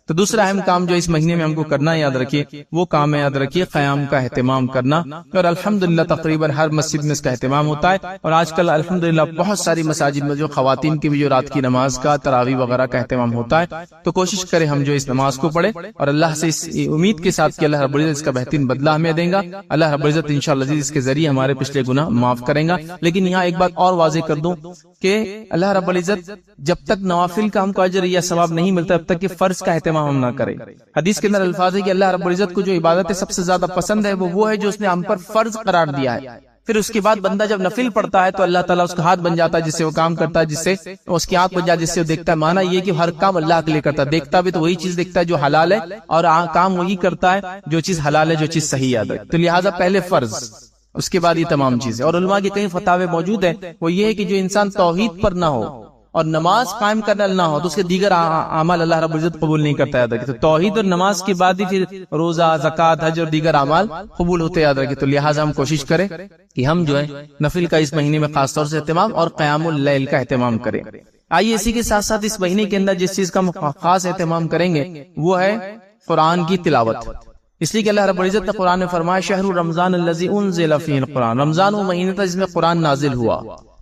تو دوسرا اہم کام جو اس مہینے میں ہم کو کرنا ہے، یاد رکھیے، وہ کام ہے، یاد رکھیے، قیام کا اہتمام کرنا، اور الحمدللہ تقریباً ہر مسجد میں اس کا اہتمام ہوتا ہے، اور آج کل الحمدللہ بہت ساری مساجد میں جو خواتین کی بھی جو رات کی نماز کا تراویح وغیرہ کا اہتمام ہوتا ہے، تو کوشش کریں ہم جو اس نماز کو پڑھیں، اور اللہ سے اس امید کے ساتھ کہ اللہ رب العزت اس کا بہترین بدلہ ہمیں دیں گا، اللہ رب العزت انشاءاللہ اس کے ذریعے ہمارے پچھلے گناہ معاف کریں گا۔ لیکن یہاں ایک بات اور واضح کر دوں کہ اللہ رب العزت جب تک نوافل کا ہم کو اجر یا ثواب نہیں ملتا تب تک کہ فرض کا اہتمام ہم نہ کریں۔ حدیث کے اندر الفاظ ہے کہ اللہ رب العزت کو جو عبادت سب سے زیادہ پسند ہے وہ ہے جو اس نے ہم پر فرض قرار دیا ہے، پھر اس کے بعد بندہ جب نفل پڑھتا ہے تو اللہ تعالیٰ اس کا ہاتھ بن جاتا ہے جس سے وہ کام کرتا ہے، جس سے اس کی آنکھ بن جاتی ہے جس سے وہ دیکھتا ہے۔ معنی یہ کہ ہر کام اللہ کے لیے کرتا ہے، دیکھتا بھی تو وہی چیز دیکھتا ہے جو حلال ہے، اور کام وہی کرتا ہے جو چیز حلال ہے، جو چیز صحیح ہے۔ تو لہٰذا پہلے فرض، اس کے بعد یہ تمام چیزیں۔ اور علماء کے کئی فتاوے موجود ہیں، وہ یہ ہے کہ جو انسان توحید پر نہ ہو اور نماز قائم کرنا نہ ہو تو اس کے دیگر اعمال اللہ رب العزت قبول نہیں کرتا، یاد رکھیں۔ تو توحید اور نماز کے بعد ہی پھر روزہ، زکوٰۃ، حج اور دیگر اعمال قبول ہوتے، یاد رکھیں۔ تو لہٰذا ہم کوشش کریں کہ ہم جو ہے نفل کا اس مہینے میں خاص طور سے اہتمام اور قیام اللیل کا اہتمام کریں۔ آئیے اسی کے ساتھ ساتھ اس مہینے کے اندر جس چیز کا ہم خاص اہتمام کریں گے وہ ہے قرآن کی تلاوت، اس لیے کہ اللہ رب العزت نے قرآن میں فرمایا شہر رمضان الذی انزل فیہ القرآن، رمضان وہ مہینہ تھا جس میں قرآن نازل ہوا،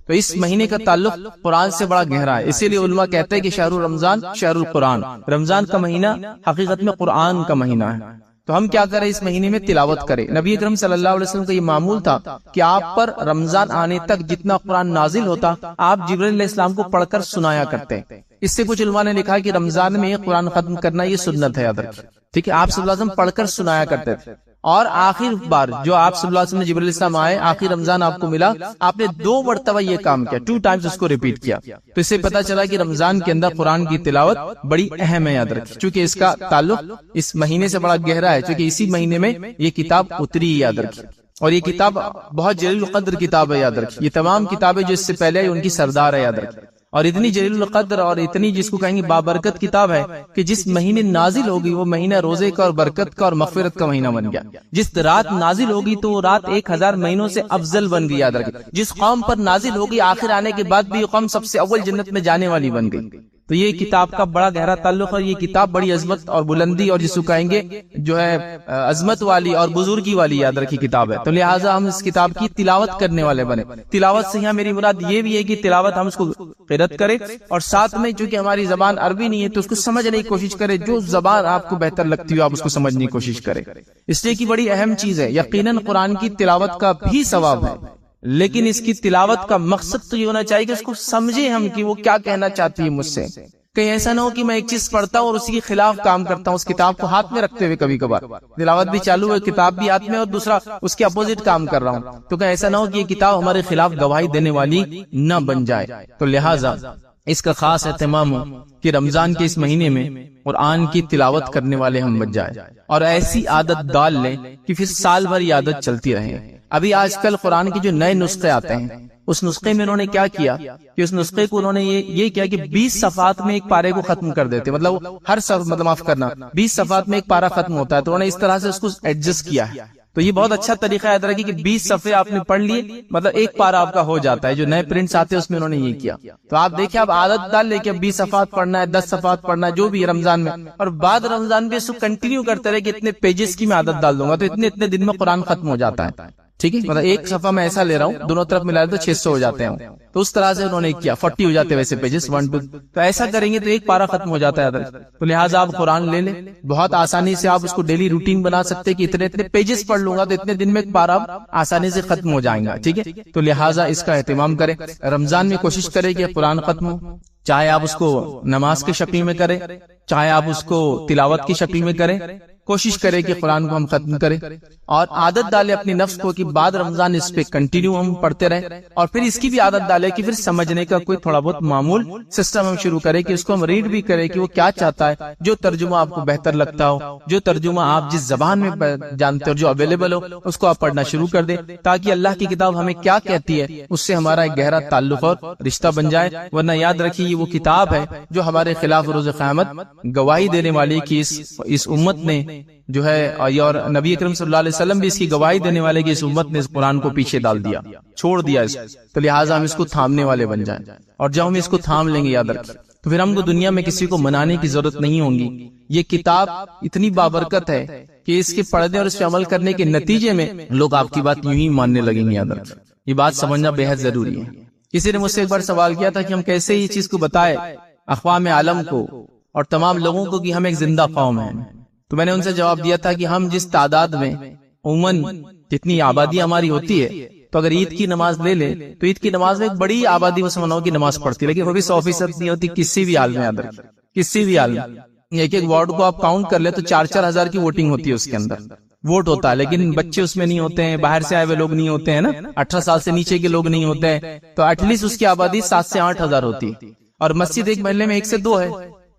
تو اس مہینے کا تعلق قرآن سے بڑا گہرا ہے، اسی لیے علماء کہتے ہیں کہ شہر رمضان شہر القرآن، رمضان کا مہینہ حقیقت میں قرآن کا مہینہ ہے۔ تو ہم کیا کریں، اس مہینے میں تلاوت کریں۔ نبی اکرم صلی اللہ علیہ وسلم کا یہ معمول تھا کہ آپ پر رمضان آنے تک جتنا قرآن نازل ہوتا آپ جبرائیل علیہ السلام کو پڑھ کر سنایا کرتے۔ اس سے کچھ علماء نے لکھا کہ رمضان میں قرآن ختم کرنا یہ سنت ہے، یاد رکھیں، ٹھیک ہے، آپ صلی اللہ علیہ وسلم پڑھ کر سنایا کرتے تھے۔ اور آخر بار جو آپ صلی اللہ علیہ وسلم جبرائیل علیہ السلام آئے، آخر رمضان آپ کو ملا، آپ نے 2 مرتبہ یہ کام کیا، 2 times اس کو ریپیٹ کیا۔ تو اس سے پتا چلا کہ رمضان کے اندر قرآن کی تلاوت بڑی اہم ہے، یاد رکھیں، چونکہ اس کا تعلق اس مہینے سے بڑا گہرا ہے، چونکہ اسی مہینے میں یہ کتاب اتری، یاد رکھیں، اور یہ کتاب بہت جلیل القدر کتاب ہے، یاد رکھیں۔ یہ تمام کتابیں جو اس سے پہلے ان کی سردار ہے، یاد رکھیں، اور اتنی جلیل القدر اور اتنی جس کو کہیں گے بابرکت کتاب ہے کہ جس مہینے نازل ہوگی وہ مہینہ روزے کا اور برکت کا اور مغفرت کا مہینہ بن گیا۔ جس رات نازل ہوگی تو وہ رات 1000 مہینوں سے افضل بن گئی، یاد رکھیں۔ جس قوم پر نازل ہوگی آخر آنے کے بعد بھی یہ قوم سب سے اول جنت میں جانے والی بن گئی۔ تو یہ کتاب کا بڑا گہرا تعلق ہے، یہ کتاب بڑی عظمت اور بلندی اور جس کو کہیں گے جو ہے عظمت والی اور بزرگی والی، یاد رکھی، کتاب ہے۔ تو لہٰذا ہم اس کتاب کی تلاوت کرنے والے بنے۔ تلاوت سے یہاں میری مراد یہ بھی ہے کہ تلاوت ہم اس کو قرأت کرے، اور ساتھ میں چونکہ ہماری زبان عربی نہیں ہے تو اس کو سمجھنے کی کوشش کرے، جو زبان آپ کو بہتر لگتی ہو آپ اس کو سمجھنے کی کوشش کرے، اس لیے کہ بڑی اہم چیز ہے۔ یقیناً قرآن کی تلاوت کا بھی ثواب ہے، لیکن اس کی تلاوت کا مقصد تو یہ ہونا چاہیے کہ اس کو سمجھے ہم کہ وہ کیا کہنا چاہتی ہے مجھ سے۔ کہیں ایسا نہ ہو کہ میں ایک چیز پڑھتا ہوں اور اسی کے خلاف کام کرتا ہوں، اس کتاب کو ہاتھ میں رکھتے ہوئے کبھی کبھار تلاوت بھی چالو ہے، کتاب بھی ہاتھ میں، اور دوسرا اس کے اپوزٹ کام کر رہا ہوں، تو کہیں ایسا نہ ہو کہ یہ کتاب ہمارے خلاف گواہی دینے والی نہ بن جائے۔ تو لہٰذا اس کا خاص اہتمام ہو کہ رمضان کے اس مہینے میں قرآن کی تلاوت کرنے والے ہم بن جائیں، اور ایسی عادت ڈال لیں کہ پھر سال بھر یہ عادت چلتی رہے۔ ابھی آج کل قرآن کے جو نئے نسخے آتے ہیں اس نسخے میں انہوں نے کیا کیا کہ اس نسخے کو انہوں نے یہ کیا کہ 20 صفحات میں ایک پارے کو ختم کر دیتے، مطلب ہر مطلب معاف کرنا 20 صفحات میں ایک پارا ختم ہوتا ہے، تو انہوں نے اس طرح سے اس کو ایڈجسٹ کیا ہے۔ تو یہ بہت اچھا طریقہ ہے، یاد رکھیے کہ 20 صفحے آپ نے پڑھ لیے مطلب ایک پارا آپ کا ہو جاتا ہے۔ جو نئے پرنٹس آتے ہیں اس میں انہوں نے یہ کیا، تو آپ دیکھیں آپ عادت ڈال لے کہ 20 صفحات پڑھنا ہے، 10 صفحات پڑھنا ہے، جو بھی ہے رمضان میں، اور بعد رمضان بھی اس کو کنٹینیو کرتے رہے کہ اتنے پیجز کی میں عادت ڈال دوں گا تو اتنے دن میں قرآن ختم ہو جاتا ہے، ٹھیک ہے، مطلب ایک صفحہ میں ایسا لے رہا ہوں، دونوں طرف ملا تو 600 ہو جاتے ہیں، تو اس طرح سے انہوں نے کیا 40 ہو جاتے ویسے پیجز 1 2، تو ایسا کریں گے تو ایک پارا ختم ہو جاتا ہے۔ تو لہٰذا آپ قرآن لے لیں، بہت آسانی سے آپ اس کو ڈیلی روٹین بنا سکتے کہ اتنے پیجز پڑھ لوں گا تو اتنے دن میں ایک پارا آسانی سے ختم ہو جائیں گا، ٹھیک ہے۔ تو لہٰذا اس کا اہتمام کریں، رمضان میں کوشش کریں کہ قرآن ختم ہو، چاہے آپ اس کو نماز کی شکل میں کریں، چاہے آپ اس کو تلاوت کی شکل میں کریں، کوشش کرے کہ قرآن کو ہم ختم کریں اور عادت ڈالے اپنی نفس کو کہ بعد رمضان اس پہ کنٹینیو ہم پڑھتے رہیں، اور پھر اس کی بھی عادت ڈالے کہ پھر سمجھنے کا کوئی تھوڑا بہت معمول سسٹم ہم شروع کریں کہ اس کو ہم ریڈ بھی کریں کہ وہ کیا چاہتا ہے، جو ترجمہ آپ کو بہتر لگتا ہو، جو ترجمہ آپ جس زبان میں جانتے ہو جو اویلیبل ہو اس کو آپ پڑھنا شروع کر دیں، تاکہ اللہ کی کتاب ہمیں کیا کہتی ہے اس سے ہمارا ایک گہرا تعلق اور رشتہ بن جائے۔ ورنہ یاد رکھیے یہ وہ کتاب ہے جو ہمارے خلاف روز قیامت گواہی دینے والی کہ اس امت نے جو ہے، اور نبی اکرم صلی اللہ علیہ وسلم بھی اس کی گواہی دینے والے کہ اس امت نے اس قرآن کو پیچھے ڈال دیا، چھوڑ دیا اس، تو لہٰذا ہم اس کو تھامنے والے بن جائیں، اور جب ہم اس کو تھام لیں گے یاد رکھیں تو پھر ہم کو دنیا میں کسی کو منانے کی ضرورت نہیں ہوگی۔ یہ کتاب اتنی بابرکت ہے کہ اس کے پڑھنے اور اس پہ عمل کرنے کے نتیجے میں لوگ آپ کی بات یوں ہی ماننے لگیں گے۔ یاد رکھیں یہ بات سمجھنا بے حد ضروری ہے۔ کسی نے مجھ سے ایک بار سوال کیا تھا کہ ہم کیسے یہ چیز کو بتائے اقوام عالم کو اور تمام لوگوں کو کہ ہم ایک زندہ قوم ہیں، تو میں نے ان سے جواب دیا تھا کہ ہم جس تعداد میں عموماً جتنی آبادی ہماری ہوتی ہے، تو اگر عید کی نماز لے لے تو عید کی نماز میں ایک بڑی آبادی مسلمانوں کی نماز پڑھتی ہے، لیکن وہ بھی 100% نہیں ہوتی کسی بھی حال میں۔ یاد رکھیں کسی بھی حال میں ایک ایک وارڈ کو آپ کاؤنٹ کر لیں تو 4-4 ہزار کی ووٹنگ ہوتی ہے، اس کے اندر ووٹ ہوتا ہے، لیکن بچے اس میں نہیں ہوتے ہیں، باہر سے آئے ہوئے لوگ نہیں ہوتے ہیں نا، 18 سال سے نیچے کے لوگ نہیں ہوتے ہیں، تو ایٹ لیسٹ اس کی آبادی 7 سے 8 ہزار ہوتی ہے، اور مسجد ایک محلے میں 1 سے 2 ہے،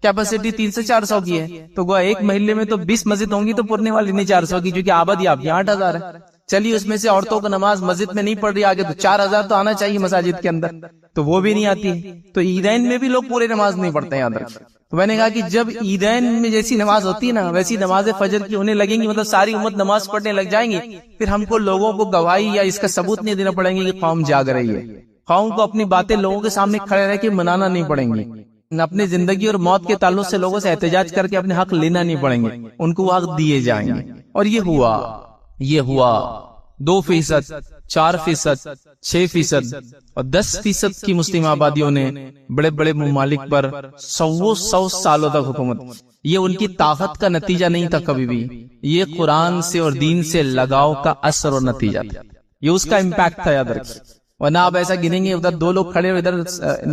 کیپیسٹی 300 سے 400 کی ہے، تو گویا ایک محلے میں تو 20 مسجد ہوں گی تو پورنے والی نہیں 400 کی، جو کہ آبادی آپ کی 8000 ہے۔ چلیے اس میں سے عورتوں کو نماز مسجد میں نہیں پڑھ رہی آگے، تو 4000 تو آنا چاہیے مساجد کے اندر، تو وہ بھی نہیں آتی، تو عیدین میں بھی لوگ پورے نماز نہیں پڑھتے ہیں۔ یاد رکھیں تو میں نے کہا کہ جب عیدین میں جیسی نماز ہوتی ہے نا ویسی نماز فجر کی ہونے لگیں گی، مطلب ساری امت نماز پڑھنے لگ جائیں گی، پھر ہم کو لوگوں کو گواہی یا اس کا ثبوت نہیں دینا پڑیں گے کہ قوم جاگ رہی ہے، قوم کو اپنی باتیں لوگوں کے سامنے کھڑے رہ کے منانا نہیں پڑیں گی، اپنی زندگی اور موت کے تعلق سے لوگوں سے احتجاج کر کے اپنے حق لینا نہیں پڑیں گے، ان کو حق دیے جائیں گے۔ اور یہ ہوا 2%، 4%، 6% اور 10% کی مسلم آبادیوں نے بڑے بڑے ممالک پر 100 سالوں تک حکومت، یہ ان کی طاقت کا نتیجہ نہیں تھا کبھی بھی، یہ قرآن سے اور دین سے لگاؤ کا اثر اور نتیجہ تھا، یہ اس کا امپیکٹ تھا۔ یاد رکھیں ورنہ آپ ایسا گنیں گے ادھر 2 لوگ کھڑے اور ادھر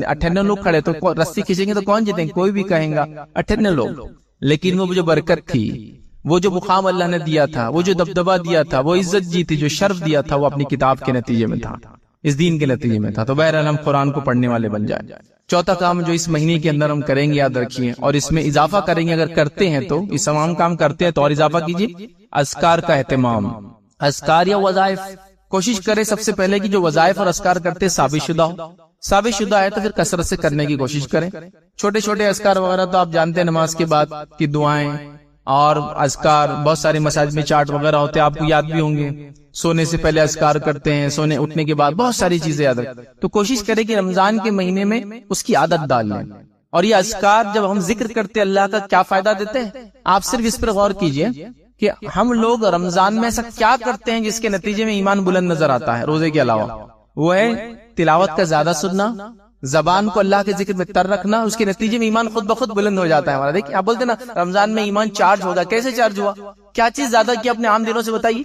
58 لوگ کھڑے تو رسی کھینچیں گے تو کون جیتیں گے؟ کوئی بھی کہیں گا 58 لوگ، لیکن وہ جو برکت تھی، وہ جو مقام اللہ نے دیا تھا، وہ جو دبدبہ دیا تھا، وہ عزت جیتی، جو شرف دیا تھا، وہ اپنی کتاب کے نتیجے میں تھا، اس دین کے نتیجے میں تھا۔ تو بہرحال ہم قرآن کو پڑھنے والے بن جائیں۔ چوتھا کام جو اس مہینے کے اندر ہم کریں گے یاد رکھیے، اور اس میں اضافہ کریں گے، اگر کرتے ہیں تو اس تمام کام کرتے ہیں تو اور اضافہ کیجیے، اذکار کا اہتمام، اذکار یا وظائف کوشش کرے سب سے پہلے کہ جو وظائف اور اذکار کرتے ثابت شدہ ہو، ثابت شدہ ہے تو پھر کثرت سے کرنے کی کوشش کریں۔ چھوٹے چھوٹے اذکار وغیرہ تو آپ جانتے ہیں، نماز کے بعد کی دعائیں اور اذکار، بہت سارے مساجد میں چارٹ وغیرہ ہوتے ہیں، آپ کو یاد بھی ہوں گے، سونے سے پہلے اذکار کرتے ہیں، سونے اٹھنے کے بعد بہت ساری چیزیں یاد رکھیں، تو کوشش کریں کہ رمضان کے مہینے میں اس کی عادت ڈال لیں۔ اور یہ اذکار جب ہم ذکر کرتے اللہ کا کیا فائدہ دیتے ہیں، آپ صرف اس پر غور کیجئے کہ ہم لوگ رمضان میں ایسا کیا کرتے ہیں جس کے نتیجے میں ایمان بلند نظر آتا ہے روزے کے علاوہ، وہ ہے تلاوت کا زیادہ سننا، زبان کو اللہ کے ذکر میں تر رکھنا، اس کے نتیجے میں ایمان خود بخود بلند ہو جاتا ہے ہمارا۔ دیکھیں آپ بولتے نا رمضان میں ایمان چارج ہوگا، کیسے چارج ہوا؟ کیا چیز زیادہ کی اپنے عام دنوں سے بتائیے؟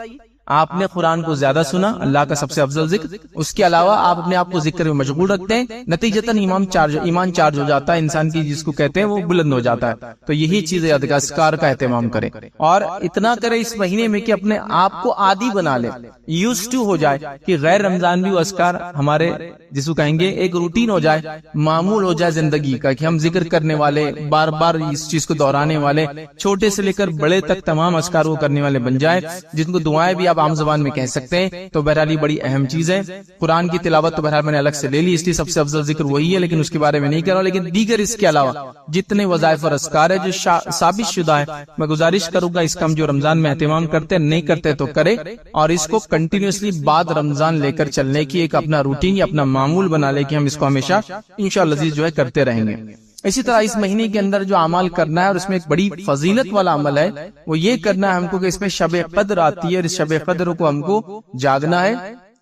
آپ نے قرآن کو زیادہ سنا، اللہ کا سب سے افضل ذکر، اس کے علاوہ آپ اپنے آپ کو ذکر میں مشغول رکھتے ہیں، نتیجتاً ایمان چارج ہو جاتا ہے، انسان کی جس کو کہتے ہیں وہ بلند ہو جاتا ہے۔ تو یہی چیز یاد رکھیں، اذکار کا اہتمام کریں، اور اتنا کرے اس مہینے میں کہ اپنے آپ کو عادی بنا لے، یوز ٹو ہو جائے کہ غیر رمضان بھی وہ اذکار ہمارے جس کو کہیں گے ایک روٹین ہو جائے، معمول ہو جائے زندگی کا، کہ ہم ذکر کرنے والے، بار بار اس چیز کو دہرانے والے، چھوٹے سے لے کر بڑے تک تمام اذکار وہ کرنے والے بن جائے، جن کو دعائیں بھی آپ عام زبان میں کہہ سکتے ہیں۔ تو بہرحال یہ بڑی اہم چیز ہے۔ قرآن کی تلاوت تو بہرحال میں نے الگ سے لے لی، اس لیے سب سے افضل ذکر وہی ہے، لیکن اس کے بارے میں نہیں کر رہا، لیکن دیگر اس کے علاوہ جتنے وظائف اور اذکار ہے جو ثابت شدہ ہے، میں گزارش کروں گا اس کا ہم جو رمضان میں اہتمام کرتے ہیں، نہیں کرتے تو کرے، اور اس کو کنٹینیوسلی بعد رمضان لے کر چلنے کی ایک اپنا روٹین یا اپنا معمول بنا لے کہ ہم اس کو ہمیشہ انشاءاللہ عزیز جو ہے کرتے رہیں گے۔ اسی طرح اس مہینے کے اندر جو اعمال کرنا ہے، اور اس میں ایک بڑی فضیلت والا عمل ہے، وہ یہ کرنا ہے ہم کو کہ اس میں شب قدر آتی ہے، اور اس شب قدر کو ہم کو جاگنا ہے،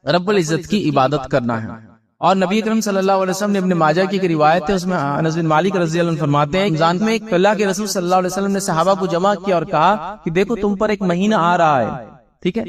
رب العزت کی عبادت کرنا ہے۔ اور نبی اکرم صلی اللہ علیہ وسلم نے ابن ماجہ کی ایک روایت ہے، اس میں انس بن مالک رضی اللہ عنہ فرماتے ہیں رمضان میں اللہ کے رسول صلی اللہ علیہ وسلم نے صحابہ کو جمع کیا اور کہا کہ دیکھو تم پر ایک مہینہ آ رہا ہے، ٹھیک ہے،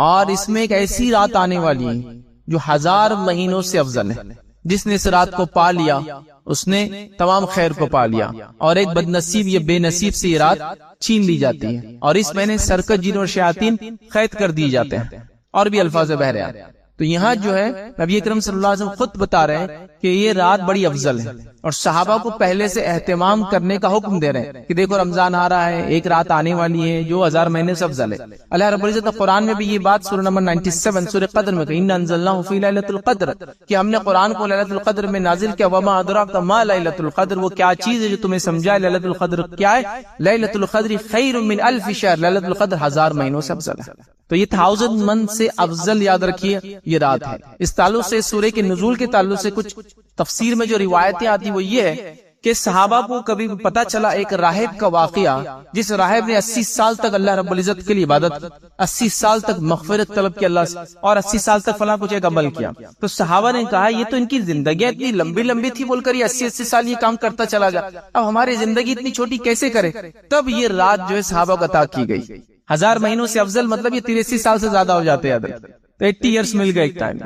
اور اس میں ایک ایسی رات آنے والی ہے جو 1000 مہینوں سے افضل ہے، جس نے اس رات کو پا لیا اس نے تمام خیر کو پا لیا، اور ایک بد نصیب یا بے نصیب سے یہ رات چھین لی جاتی ہے، اور اس مہینے سرکش جن اور شیاطین قید کر دیے جاتے ہیں، اور بھی الفاظ بہرحال۔ تو یہاں جو ہے نبی اکرم صلی اللہ علیہ وسلم خود بتا رہے ہیں کہ یہ رات بڑی افضل ہے، اور صحابہ کو پہلے سے اہتمام کرنے کا حکم دے رہے ہیں کہ دیکھو رمضان آ رہا ہے، ایک رات آنے والی ہے جو 1000 مہینے سے افضل ہے۔ اللہ رب العزت نے قرآن میں بھی یہ بات سورہ نمبر 97 سورہ قدر میں کہی، اِنَّا أَنزَلْنَاهُ فِي لَيْلَةِ الْقَدْرِ، کہ ہم نے قرآن کو لیلۃ القدر میں نازل کیا، وَمَا أَدْرَاكَ مَا لَيْلَةُ الْقَدْرِ، وہ کیا چیز ہے جو تمہیں سمجھائے لیلۃ القدر کیا ہے؟ لیلۃ القدر خیر من الف شہر، لیلۃ القدر 1000 مہینوں سے افضل ہے۔ تو یہ 1000 منتھ سے افضل یاد رکھیے یہ رات ہے۔ اس تعلق سے سورہ کے نزول کے تعلق سے کچھ تفسیر میں جو روایتیں آتی وہ یہ ہے کہ صحابہ کو کبھی پتا چلا ایک راہب کا واقعہ، جس راہب نے 80 سال تک اللہ رب العزت کے لیے عبادت کی، 80 سال تک مغفرت طلب کی اللہ سے، اور 80 سال تک فلاں کچھ ایک عمل کیا۔ تو صحابہ نے کہا یہ تو ان کی زندگیاں اتنی لمبی لمبی تھی بول کر یہ 80 سال یہ کام کرتا چلا جا، اب ہماری زندگی اتنی چھوٹی کیسے کرے؟ تب یہ رات جو ہے صحابہ کو عطا کی گئی۔ 1000 مہینوں سے افضل مطلب یہ 83 سال سے زیادہ ہو جاتے ہیں، تو 80 ایئرس مل گئے ایک ٹائم۔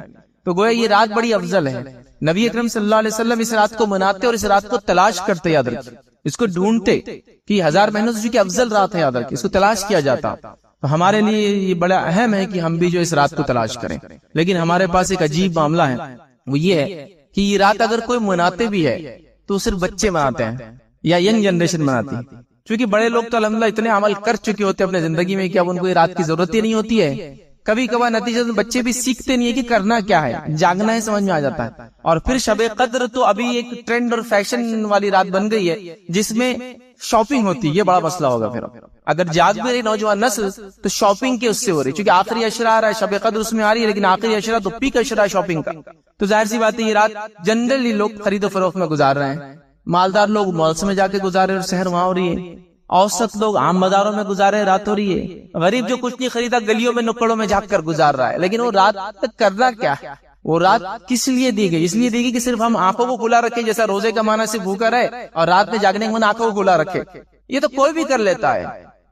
تو گویا یہ رات بڑی افضل ہے۔ نبی اکرم صلی اللہ علیہ وسلم اس رات کو مناتے اور اس رات کو تلاش کرتے، یاد رکھیے، اس کو ڈھونڈتے کہ 1000 مہینوں سے کی افضل رات ہے، یاد رکھیے، اس کو تلاش کیا جاتا۔ تو ہمارے لیے یہ بڑا اہم ہے کہ ہم بھی جو اس رات کو تلاش کریں، لیکن ہمارے پاس ایک عجیب معاملہ ہے، وہ یہ ہے کہ یہ رات اگر کوئی مناتے بھی ہے تو صرف بچے مناتے ہیں یا ینگ جنریشن مناتی ہے، چونکہ بڑے لوگ تو الحمدللہ اتنے عمل کر چکے ہوتے ہیں اپنے زندگی میں کہ اب ان کو یہ رات کی ضرورت ہی نہیں ہوتی ہے۔ کبھی کبھار نتیجہ بچے بھی سیکھتے نہیں ہے کہ کرنا کیا ہے، جاگنا ہے، سمجھ میں آ جاتا ہے۔ اور پھر شب قدر تو ابھی ایک ٹرینڈ اور فیشن والی رات بن گئی ہے جس میں شاپنگ ہوتی ہے، یہ بڑا مسئلہ ہوگا۔ پھر اگر جاگ بھی رہی نوجوان نسل تو شاپنگ کے اس سے ہو رہی، چونکہ آخری عشرہ آ رہا ہے، شب قدر اس میں آ رہی ہے، لیکن آخری عشرہ تو پیک عشرہ ہے شاپنگ کا۔ تو ظاہر سی بات ہے یہ رات جنرلی لوگ خرید و فروخت میں گزار رہے ہیں، مالدار لوگ مالس میں جا کے گزارے اور سحر وہاں ہو رہی ہے، اوسط لوگ عام بازاروں میں گزارے رات ہو رہی ہے، غریب جو کچھ نہیں خریدا گلیوں میں نکڑوں میں جھانک کر گزار رہا ہے۔ لیکن وہ رات تک کرنا کیا ہے؟ وہ رات کس لیے دی گئی؟ اس لیے دی گئی کہ صرف ہم آنکھوں کو کھلا رکھے، جیسا روزے کا معنی سے بھوکا رہے اور رات میں جاگنے کے من آنکھوں کو کھلا رکھے۔ یہ تو کوئی بھی کر لیتا ہے،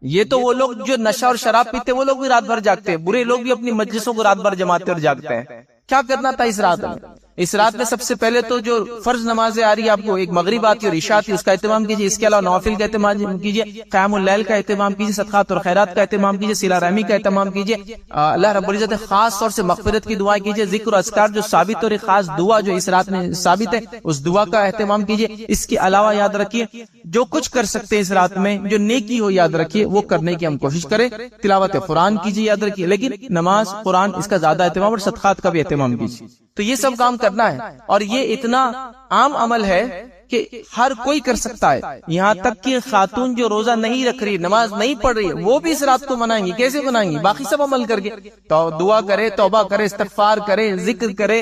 یہ تو وہ لوگ جو نشہ اور شراب پیتے وہ لوگ بھی رات بھر جاگتے ہیں، برے لوگ بھی اپنی مجلسوں کو رات بھر جماتے اور جاگتے ہیں۔ کیا کرنا تھا اس رات میں؟ اس رات میں سب سے پہلے تو جو فرض نمازیں آ رہی ہے آپ کو، ایک مغرب آتی ہے اور عشاء آتی ہے، اس کا اہتمام کیجیے۔ اس کے علاوہ نوافل کا اہتمام کیجیے، قیام اللیل کا اہتمام کیجیے، صدقات اور خیرات کا اہتمام کیجیے، صلہ رحمی کا اہتمام کیجیے، اللہ رب العزت خاص طور سے مغفرت کی دعائیں کیجیے، ذکر و اذکار جو ثابت اور ایک خاص دعا جو اس رات میں ثابت ہے اس دعا کا اہتمام کیجیے۔ اس کے علاوہ یاد رکھیے جو کچھ کر سکتے ہیں اس رات میں جو نیکی ہو، یاد رکھیے وہ کرنے کی ہم کوشش کریں۔ تلاوت قرآن کیجیے، یاد رکھیے، لیکن نماز قرآن اس کا زیادہ اہتمام، اور صدقات کا بھی اہتمام کیجیے۔ تو یہ سب کام کرنا ہے، اور یہ اتنا عام عمل ہے کہ ہر کوئی کر سکتا ہے، یہاں تک کہ خاتون جو روزہ نہیں رکھ رہی، نماز نہیں پڑھ رہی، وہ بھی اس رات کو منائیں گی۔ کیسے منائیں گی؟ باقی سب عمل کر کے تو دعا کرے، توبہ کرے، استغفار کرے، ذکر کرے۔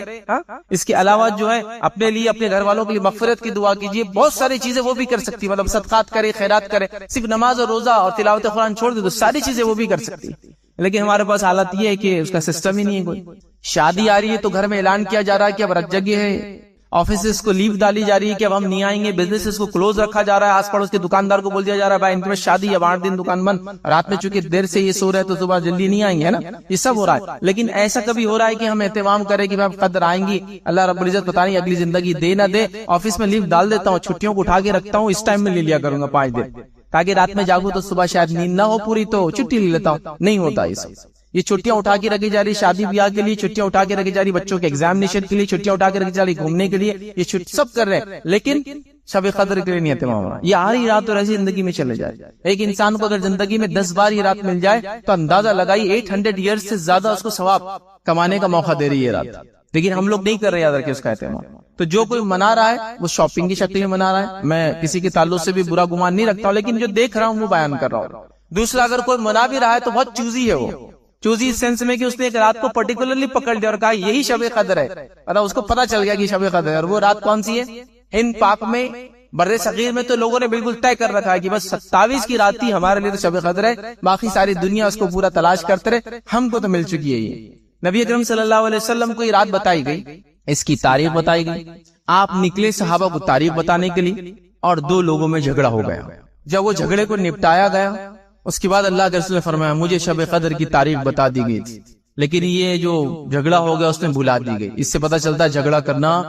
اس کے علاوہ جو ہے اپنے لیے، اپنے گھر والوں کے لیے مغفرت کی دعا کیجیے، بہت ساری چیزیں وہ بھی کر سکتی، مطلب صدقات کرے، خیرات کرے، صرف نماز اور روزہ اور تلاوت قرآن چھوڑ دے تو ساری چیزیں وہ بھی کر سکتی۔ لیکن ہمارے پاس حالت یہ ہے کہ اس کا سسٹم ہی نہیں ہے۔ کوئی شادی آ رہی ہے تو گھر میں اعلان کیا جا رہا ہے کہ اب رت جگہ ہے، آفیسز کو لیو ڈالی جا رہی ہے کہ اب ہم نہیں آئیں گے، بزنسز کو کلوز رکھا جا رہا ہے، آس پڑوس کے دکاندار کو بول دیا جا رہا ہے بھائی ان میں شادی، اب 8 دن دکان بند، رات میں چونکہ دیر سے یہ سو رہے تو صبح جلدی نہیں آئیں گے، ہے نا، یہ سب ہو رہا ہے۔ لیکن ایسا کبھی ہو رہا ہے کہ ہم اہتمام کریں کہ میں قدر آئیں گی، اللہ رب العزت پتہ نہیں اگلی زندگی دے نہ دے، آفس میں لیو ڈال دیتا ہوں، چھٹیوں کو اٹھا کے رکھتا ہوں، اس ٹائم میں لے لیا کروں گا 5 دن، تاکہ رات میں جاگوں تو صبح شاید نیند نہ ہو پوری تو چھٹی لے لیتا ہوں۔ نہیں ہوتا یہ سب، یہ چھٹیاں اٹھا کے رکھی جا رہی شادی بیاہ کے لیے، چھٹیاں اٹھا کے رکھی جا رہی بچوں کے ایگزامینیشن کے لیے، چھٹیاں اٹھا کے رکھی جا رہی گھومنے کے لیے، یہ سب کر رہے ہیں، لیکن شب قدر کے لیے نہیں اہتمام ہو رہا۔ یہ آ رہی رات اور ایسی زندگی میں چلے جائے۔ ایک انسان کو اگر زندگی میں 10 بار یہ رات مل جائے تو اندازہ لگائی 800 ایئرز سے زیادہ اس کو ثواب کمانے کا موقع دے رہی ہے رات، لیکن ہم لوگ نہیں کر رہے یاد رکھے اس کا اہتمام۔ تو جو کوئی منا رہا ہے وہ شاپنگ کی شکل میں منا رہا ہے، میں کسی کے تعلق سے بھی برا گمان نہیں رکھتا ہوں، لیکن جو دیکھ رہا ہوں وہ بیان کر رہا ہوں۔ دوسرا، اگر کوئی منا بھی رہا ہے تو بہت چوزی ہے، وہ چوزی اس سینس میں کہ اس نے ایک رات کو پرٹیکولرلی پکڑ لیا اور کہا یہی شب قدر ہے، مطلب اس کو پتا چل گیا کہ شب قدر ہے، اور وہ رات کون سی ہے؟ ہند پاک میں، بر صغیر میں تو لوگوں نے بالکل طے کر رکھا ہے کہ بس 27 کی رات تھی ہمارے لیے تو شب قدر ہے، باقی ساری دنیا اس کو پورا تلاش کرتے رہے، ہم کو تو مل چکی ہے یہ۔ نبی اکرم صلی اللہ علیہ وسلم کو یہ رات بتائی گئی، اس کی تاریخ بتائی گئی، آپ نکلے صحابہ کو تاریخ بتانے کے لیے، اور 2 لوگوں میں جھگڑا ہو گیا۔ جب وہ جھگڑے کو نپٹایا گیا اس کے بعد اللہ کے رسول نے فرمایا مجھے شب قدر کی تاریخ بتا دی گئی تھی، لیکن یہ جو جھگڑا ہو گیا اس میں بھلا دی گئی۔ اس سے پتہ چلتا ہے جھگڑا کرنا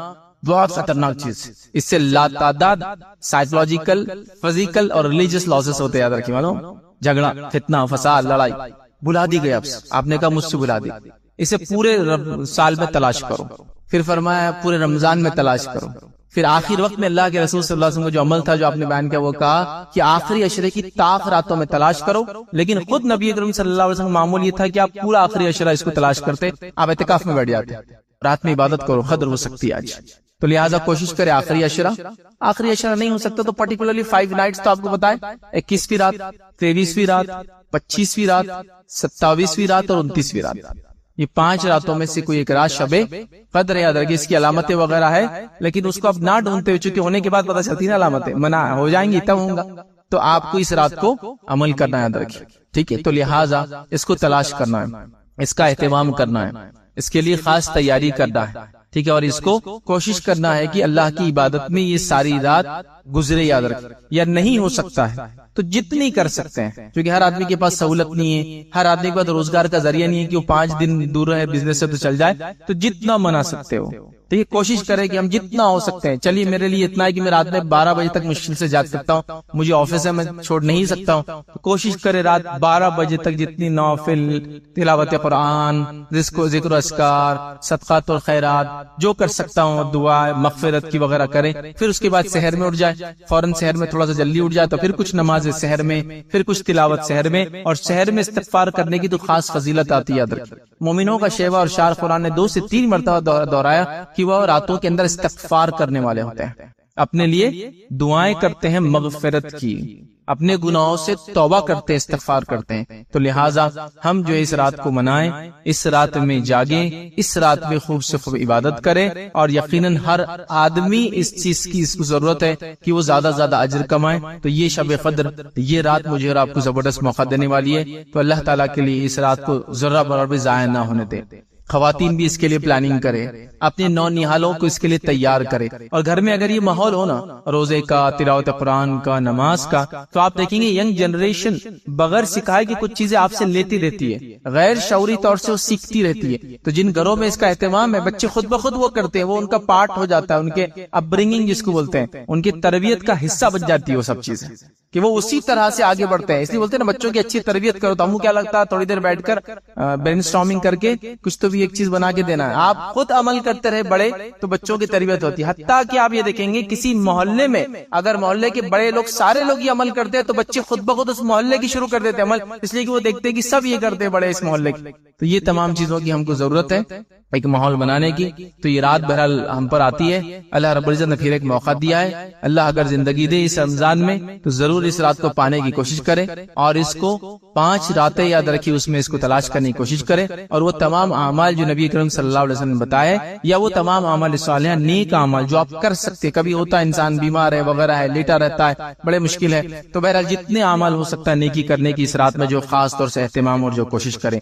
بہت خطرناک چیز. اس سے لاتعداد سائیکولوجیکل، فزیکل اور ریلیجیس لاسز ہوتے ہیں. یاد رکھیے معلوم، جھگڑا، فتنہ، فساد، لڑائی بلا دی گئی. آپ نے کہا مجھ سے بلا دی. اسے پورے سال میں تلاش کرو. پھر فرمایا پورے رمضان میں تلاش کرو. پھر آخر وقت میں اللہ کے رسول صلی اللہ علیہ وسلم کا جو عمل تھا جو آپ نے بیان کیا، وہ کہا کہ آخری عشرے کی طاق راتوں میں تلاش کرو. لیکن خود نبی اکرم صلی اللہ علیہ وسلم کا معمول یہ تھا کہ آپ پورا آخری عشرہ اس کو تلاش کرتے. آپ اعتکاف میں بیٹھ جاتے، رات میں عبادت کرو، قدر ہو سکتی ہے آج. تو لہٰذا کوشش کرے آخری عشرہ. آخری عشرہ نہیں ہو سکتا تو پرٹیکولرلی 5 نائٹس تو آپ کو بتائے، 21ویں رات، 23ویں رات، 25ویں رات، 27ویں رات اور 29ویں رات. یہ 5 راتوں میں سے کوئی ایک رات شب قدر یاد رکھیے. اس کی علامتیں وغیرہ ہے، لیکن اس کو اب نہ ڈھونڈتے ہوئے، چونکہ ہونے کے بعد پتہ چلتی نا علامتیں منع ہو جائیں گی تب ہوں گا. تو آپ کو اس رات کو عمل کرنا یاد رکھیے، ٹھیک ہے. تو لہٰذا اس کو تلاش کرنا ہے، اس کا اہتمام کرنا ہے، اس کے لیے خاص تیاری کرنا ہے، ٹھیک ہے. اور اس کو کوشش کرنا ہے کہ اللہ کی عبادت میں یہ ساری رات گزرے. یاد رکھیں، یا نہیں ہو سکتا ہے تو جتنی کر سکتے ہیں، کیونکہ ہر آدمی کے پاس سہولت نہیں ہے، ہر آدمی کے پاس روزگار کا ذریعہ نہیں ہے کہ وہ 5 دن دور رہے بزنس سے تو چل جائے. تو جتنا منا سکتے ہو تو یہ کوشش کرے کہ ہم جتنا ہو سکتے ہیں. چلیے میرے لیے اتنا ہے کہ میں رات میں 12 بجے تک مشکل سے جاگ سکتا ہوں، مجھے آفس ہے میں چھوڑ نہیں سکتا ہوں. تو کوشش کرے رات 12 بجے تک جتنی نوافل، تلاوت قرآن، ذکر و اذکار، صدقات اور خیرات جو کر سکتا ہوں، دعا مغفرت کی وغیرہ کرے. پھر اس کے بعد سحر میں اٹھ جائے، فوراً سحر میں تھوڑا سا جلدی اٹھ جائے، تو پھر کچھ نماز سحر میں، پھر کچھ تلاوت سحر میں. اور سحر میں استغفار کرنے کی تو خاص فضیلت آتی ہے. یاد رکھیں، مومنوں کا شیوا اور شار قرآن نے 2 سے 3 مرتبہ دہرایا کہ وہ راتوں کے اندر استغفار کرنے والے ہوتے ہیں، اپنے لیے دعائیں کرتے ہیں مغفرت کی، اپنے گناہوں سے توبہ کرتے ہیں، استغفار کرتے ہیں. تو لہٰذا ہم جو اس رات کو منائیں، اس رات میں جاگیں، اس رات میں خوب سے خوب عبادت کریں. اور یقیناً ہر آدمی اس چیز کی اس کو ضرورت ہے کہ وہ زیادہ زیادہ اجر کمائے. تو یہ شب قدر، یہ رات مجھے اور آپ کو زبردست موقع دینے والی ہے. تو اللہ تعالیٰ کے لیے اس رات کو ذرہ برابر بھی ضائع نہ ہونے دے. خواتین بھی اس کے لیے پلاننگ کرے، اپنے نو نہالوں کو اس کے لیے تیار کرے. اور گھر میں اگر یہ ماحول ہو نا روزے کا، تلاوت قرآن کا، نماز کا، تو آپ دیکھیں گے ینگ جنریشن بغیر سکھائے کہ کچھ چیزیں آپ سے لیتی رہتی ہے، غیر شعوری طور سے وہ سیکھتی رہتی ہے. تو جن گھروں میں اس کا اہتمام ہے، بچے خود بخود وہ کرتے ہیں، وہ ان کا پارٹ ہو جاتا ہے، ان کے اپ برنگنگ جس کو بولتے ہیں، ان کی تربیت کا حصہ بن جاتی ہے وہ سب چیزیں، کہ وہ اسی طرح سے آگے بڑھتے ہیں. اس لیے بولتے ہیں نا بچوں کی اچھی تربیت کرو. تو ہم کو کیا لگتا ہے تھوڑی دیر بیٹھ کر برین اسٹارمنگ کر کے کچھ تو بھی ایک چیز بنا کے دینا ہے. آپ خود عمل کرتے رہے بڑے تو بچوں کی تربیت ہوتی ہے. حتیٰ کہ آپ یہ دیکھیں گے کسی محلے میں اگر محلے کے بڑے لوگ سارے لوگ یہ عمل کرتے ہیں تو بچے خود بخود اس محلے کی شروع کر دیتے ہیں عمل، اس لیے کہ وہ دیکھتے ہیں کہ سب یہ کرتے ہیں بڑے اس محلے کی. تو یہ تمام چیزوں کی ہم کو ضرورت ہے ایک ماحول بنانے کی. تو یہ رات بہرحال ہم پر آتی ہے، اللہ رب العزت نے پھر ایک موقع دیا ہے. اللہ اگر زندگی دے اس رمضان میں تو ضرور اس رات کو پانے کی کوشش کرے، اور اس کو 5 راتیں یاد رکھی، اس میں اس کو تلاش کرنے کی کوشش کرے. اور وہ تمام اعمال جو نبی کریم صلی اللہ علیہ وسلم نے بتائے، یا وہ تمام اعمال صالحہ نیک اعمال جو آپ کر سکتے. کبھی ہوتا ہے انسان بیمار ہے وغیرہ ہے، لیٹا رہتا ہے، بڑے مشکل ہے، تو بہرحال جتنے اعمال ہو سکتا ہے نیکی کرنے کی اس رات میں جو خاص طور سے اہتمام اور جو کوشش کرے.